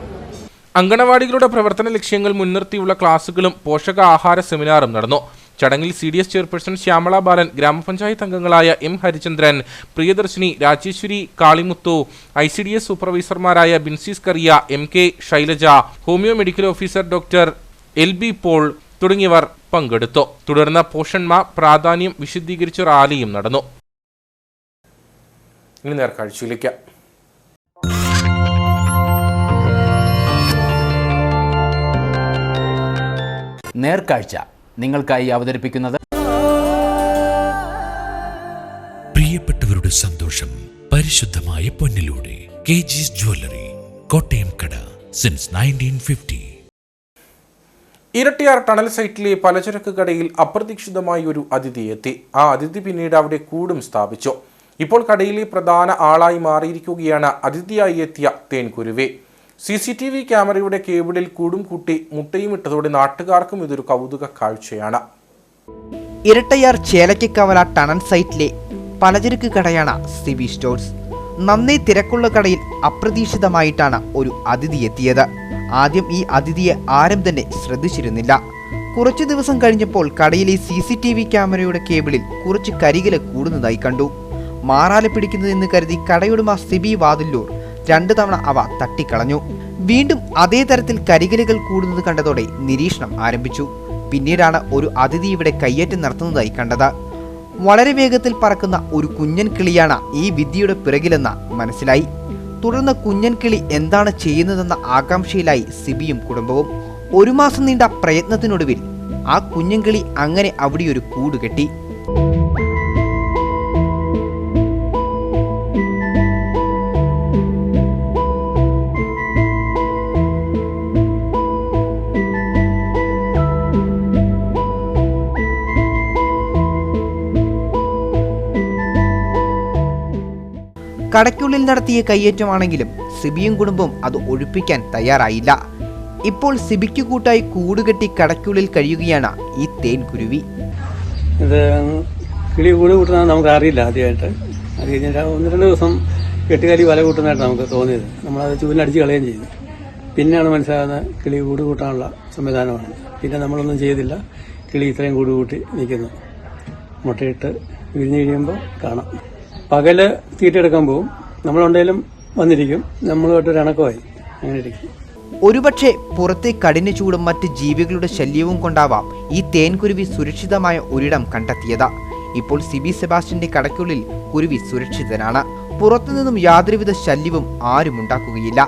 അംഗനവാടികളുടെ പ്രവർത്തന ലക്ഷ്യങ്ങൾ മുൻനിർത്തിയുള്ള ക്ലാസുകളും പോഷകാഹാര സെമിനാറും നടന്നു. ചടങ്ങിൽ CDS ചെയർപേഴ്സൺ ശ്യാമള ബാലൻ, ഗ്രാമപഞ്ചായത്ത് അംഗങ്ങളായ M Harichandran, Priyadarshini, Rajeshwari, Kalimuthu, ICDS സൂപ്പർവൈസർമാരായ Binsees Kariya, MK Shailaja, homeo medical officer doctor LB Paul തുടങ്ങിയവർ പങ്കെടുത്തു. തുടർന്ന് പോഷൺ മാ പ്രാധാന്യം വിശദീകരിച്ച റാലിയും നടന്നു. ഇനി നേർക്കാഴ്ചയിലേക്ക്. നേർക്കാഴ്ച നിങ്ങൾക്കായി അവതരിപ്പിക്കുന്നത് പ്രിയപ്പെട്ടവരുടെ സന്തോഷം പരിശുദ്ധമായ പൊന്നിലൂടെ KG's ജ്വല്ലറി, കോട്ടയം കട, സിൻസ് 1950. ഇരട്ടിയാർ ടണൽ സൈറ്റിലെ പലചരക്ക് കടയിൽ അപ്രതീക്ഷിതമായി ഒരു അതിഥി എത്തി. ആ അതിഥി പിന്നീട് അവിടെ കൂടും സ്ഥാപിച്ചു. ഇപ്പോൾ കടയിലെ പ്രധാന ആളായി മാറിയിരിക്കുകയാണ് അതിഥിയായി എത്തിയ തേൻകുരുവി. CCTV ക്യാമറയുടെ കേബിളിൽ കൂടും കൂട്ടി മുട്ടയും ഇട്ടതോടെ നാട്ടുകാർക്കും ഇതൊരു കൗതുക കാഴ്ചയാണ്. ഇരട്ടയാർ ചേലക്കവല ടണൽ സൈറ്റിലെ പലചരക്ക് കടയാണ് സിബി സ്റ്റോഴ്സ്. നന്നേ തിരക്കുള്ള കടയിൽ അപ്രതീക്ഷിതമായിട്ടാണ് ഒരു അതിഥി എത്തിയത്. ആദ്യം ഈ അതിഥിയെ ആരും തന്നെ ശ്രദ്ധിച്ചിരുന്നില്ല. കുറച്ചു ദിവസം കഴിഞ്ഞപ്പോൾ കടയിലെ CCTV ക്യാമറയുടെ കേബിളിൽ കുറച്ച് കരികില കൂടുന്നതായി കണ്ടു. മാറാലെ പിടിക്കുന്നതെന്ന് കരുതി കടയുടമ സിബി വാതില്ലൂർ 2 തവണ അവ തട്ടിക്കളഞ്ഞു. വീണ്ടും അതേ തരത്തിൽ കരികിലുകൾ കൂടുന്നത് കണ്ടതോടെ നിരീക്ഷണം ആരംഭിച്ചു. പിന്നീടാണ് ഒരു അതിഥി ഇവിടെ കയ്യേറ്റം നടത്തുന്നതായി കണ്ടത്. വളരെ വേഗത്തിൽ പറക്കുന്ന ഒരു കുഞ്ഞൻ കിളിയാണ് ഈ വിദ്യയുടെ പിറകിലെന്ന് മനസ്സിലായി. തുടർന്ന് കുഞ്ഞൻ കിളി എന്താണ് ചെയ്യുന്നതെന്ന ആകാംക്ഷയിലായി സിബിയും കുടുംബവും. 1 മാസം നീണ്ട പ്രയത്നത്തിനൊടുവിൽ ആ കുഞ്ഞൻ കിളി അങ്ങനെ അവിടെ ഒരു കൂട് കെട്ടി. കടയ്ക്കുള്ളിൽ നടത്തിയ കയ്യേറ്റമാണെങ്കിലും സിബിയും കുടുംബവും അത് ഒഴിപ്പിക്കാൻ തയ്യാറായില്ല. ഇപ്പോൾ സിബിക്ക് കൂട്ടായി കൂടുകെട്ടി കടയ്ക്കുള്ളിൽ കഴിയുകയാണ് ഈ തേൻകുരുവി. ഇത് കിളി കൂട് കൂട്ടുന്ന നമുക്ക് അറിയില്ല. ആദ്യമായിട്ട് അത് കഴിഞ്ഞിട്ട് 1-2 ദിവസം കെട്ടുകാലി വല കൂട്ടുന്നതായിട്ട് നമുക്ക് തോന്നിയത്. നമ്മളത് ചൂലിനടിച്ച് കളയുകയും ചെയ്തു. പിന്നെയാണ് മനസ്സിലാകുന്നത് കിളി കൂട് കൂട്ടാനുള്ള സംവിധാനമാണ്. പിന്നെ നമ്മളൊന്നും ചെയ്തില്ല. കിളി ഇത്രയും കൂട് കൂട്ടി നിൽക്കുന്നു. മുട്ടയിട്ട് വിരിഞ്ഞ് കഴിയുമ്പോൾ കാണാം. പകല് തീറ്റയെടുക്കാൻ പോകും. നമ്മളുണ്ടെങ്കിലും വന്നിരിക്കും. നമ്മളുമായിട്ടൊരു ഇണക്കമായി അങ്ങനെ ഇരിക്കും. ഒരുപക്ഷെ പുറത്തെ കഠിന ചൂടും മറ്റ് ജീവികളുടെ ശല്യവും കൊണ്ടാവാം ഈ തേൻകുരുവി സുരക്ഷിതമായ ഒരിടം കണ്ടെത്തിയത്. ഇപ്പോൾ സിബി സെബാസ്റ്റ്യന്റെ കടയ്ക്കുള്ളിൽ കുരുവി സുരക്ഷിതനാണ്. പുറത്തുനിന്നും യാതൊരുവിധ ശല്യവും ആരും ഉണ്ടാക്കുകയില്ല.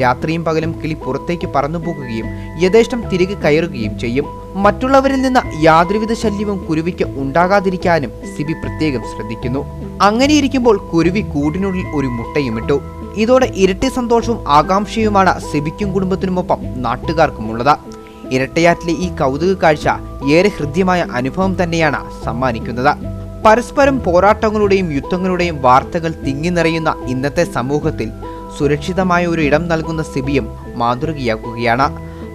രാത്രിയും പകലും കിളി പുറത്തേക്ക് പറന്നുപോകുകയും യഥേഷ്ടം തിരികെ കയറുകയും ചെയ്യും. മറ്റുള്ളവരിൽ നിന്ന് യാതൊരുവിധ ശല്യവും കുരുവിക്ക് ഉണ്ടാകാതിരിക്കാനും സിബി പ്രത്യേകം ശ്രദ്ധിക്കുന്നു. അങ്ങനെയിരിക്കുമ്പോൾ കുരുവി കൂടിനുള്ളിൽ ഒരു മുട്ടയുമിട്ടു. ഇതോടെ ഇരട്ടി സന്തോഷവും ആകാംക്ഷയുമാണ് സിബിക്കും കുടുംബത്തിനുമൊപ്പം നാട്ടുകാർക്കുമുള്ളത്. ഇരട്ടയാറ്റിലെ ഈ കൗതുക കാഴ്ച ഏറെ ഹൃദ്യമായ അനുഭവം തന്നെയാണ് സമ്മാനിക്കുന്നത്. പരസ്പരം പോരാട്ടങ്ങളുടെയും യുദ്ധങ്ങളുടെയും വാർത്തകൾ തിങ്ങി നിറയുന്ന ഇന്നത്തെ സമൂഹത്തിൽ സുരക്ഷിതമായ ഒരു ഇടം നൽകുന്ന സിബിയും മാതൃകയാക്കുകയാണ്.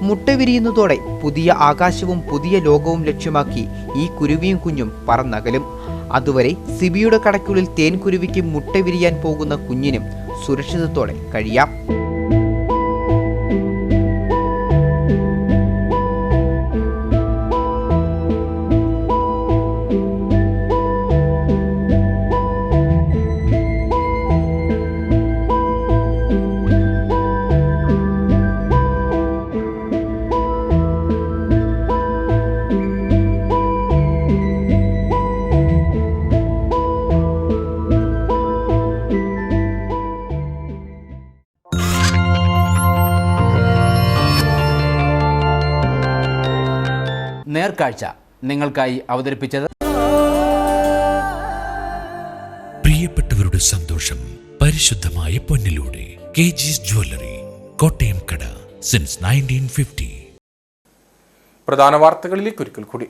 മുട്ട വിരിയുന്നതോടെ പുതിയ ആകാശവും പുതിയ ലോകവും ലക്ഷ്യമാക്കി ഈ കുരുവിയും കുഞ്ഞും പറന്നകലും. അതുവരെ സിബിയുടെ കടയ്ക്കുള്ളിൽ തേൻകുരുവിക്ക് മുട്ട വിരിയാൻ പോകുന്ന കുഞ്ഞിനും സുരക്ഷിതത്തോടെ കഴിയാം. നേർക്കാഴ്ച നിങ്ങൾക്കായി അവതരിപ്പിച്ചത് പ്രിയപ്പെട്ടവരുടെ സന്തോഷം പരിശുദ്ധമായ പൊന്നിലൂടെ KG's ജ്വല്ലറി, കോട്ടയം കട, സിൻസ് 1950. പ്രധാന വാർത്തകളിലേക്ക് ഒരിക്കൽ കൂടി.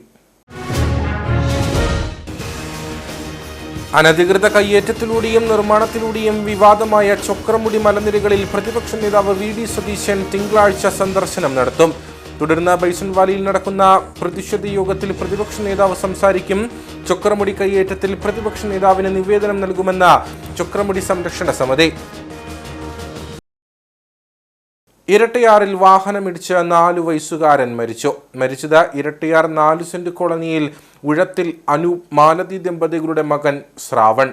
അനധികൃത കയ്യേറ്റത്തിലൂടെയും നിർമ്മാണത്തിലൂടെയും വിവാദമായ ചൊക്രമുടി മലനിരകളിൽ പ്രതിപക്ഷ നേതാവ് VD സതീശൻ തിങ്കളാഴ്ച സന്ദർശനം നടത്തും. തുടർന്ന് ബൈസൺവാലിയിൽ നടക്കുന്ന പ്രതിഷേധ യോഗത്തിൽ പ്രതിപക്ഷ നേതാവ് സംസാരിക്കും. ചൊക്രമുടി കയ്യേറ്റത്തിൽ പ്രതിപക്ഷ നേതാവിന് നിവേദനം നൽകുമെന്ന ചൊക്രമുടി സംരക്ഷണ സമിതി. ഇരട്ടയാറിൽ വാഹനമിടിച്ച് 4 വയസ്സുകാരൻ മരിച്ചത് ഇരട്ടയാർ 4 സെന്റ് കോളനിയിൽ ഉഴത്തിൽ അനൂപ് മാലതി ദമ്പതികളുടെ മകൻ ശ്രാവൺ.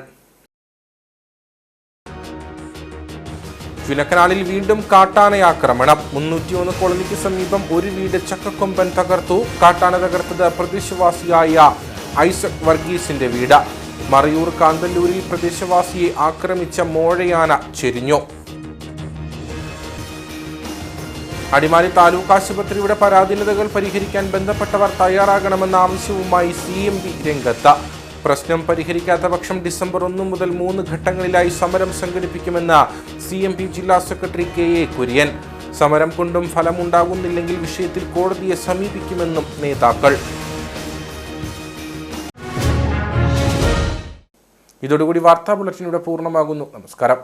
ചുനക്കനാലിൽ വീണ്ടും കാട്ടാനയാക്രമണം. 301 കോളനിക്ക് സമീപം ഒരു വീട് ചക്കക്കൊമ്പൻ തകർത്തു. കാട്ടാന തകർത്തത് പ്രദേശവാസിയായ ഐസക് വർഗീസിന്റെ വീട്. മറയൂർ കാന്തല്ലൂരിൽ പ്രദേശവാസിയെ ആക്രമിച്ച മോഴയാന ചെരിഞ്ഞു. അടിമാലി താലൂക്ക് ആശുപത്രിയുടെ പരാധീനതകൾ പരിഹരിക്കാൻ ബന്ധപ്പെട്ടവർ തയ്യാറാകണമെന്ന ആവശ്യവുമായി CMP രംഗത്ത്. പ്രശ്നം പരിഹരിക്കാത്ത പക്ഷം ഡിസംബർ 1 മുതൽ 3 ഘട്ടങ്ങളിലായി സമരം സംഘടിപ്പിക്കുമെന്ന് CMP ജില്ലാ സെക്രട്ടറി KA കുര്യൻ. സമരം കൊണ്ടും ഫലമുണ്ടാകുന്നില്ലെങ്കിൽ വിഷയത്തിൽ കോടതിയെ സമീപിക്കുമെന്നും നേതാക്കൾ. ഇതോടുകൂടി വാർത്താ ബുള്ളറ്റിൻ ഇവിടെ പൂർണ്ണമാകുന്നു. നമസ്കാരം.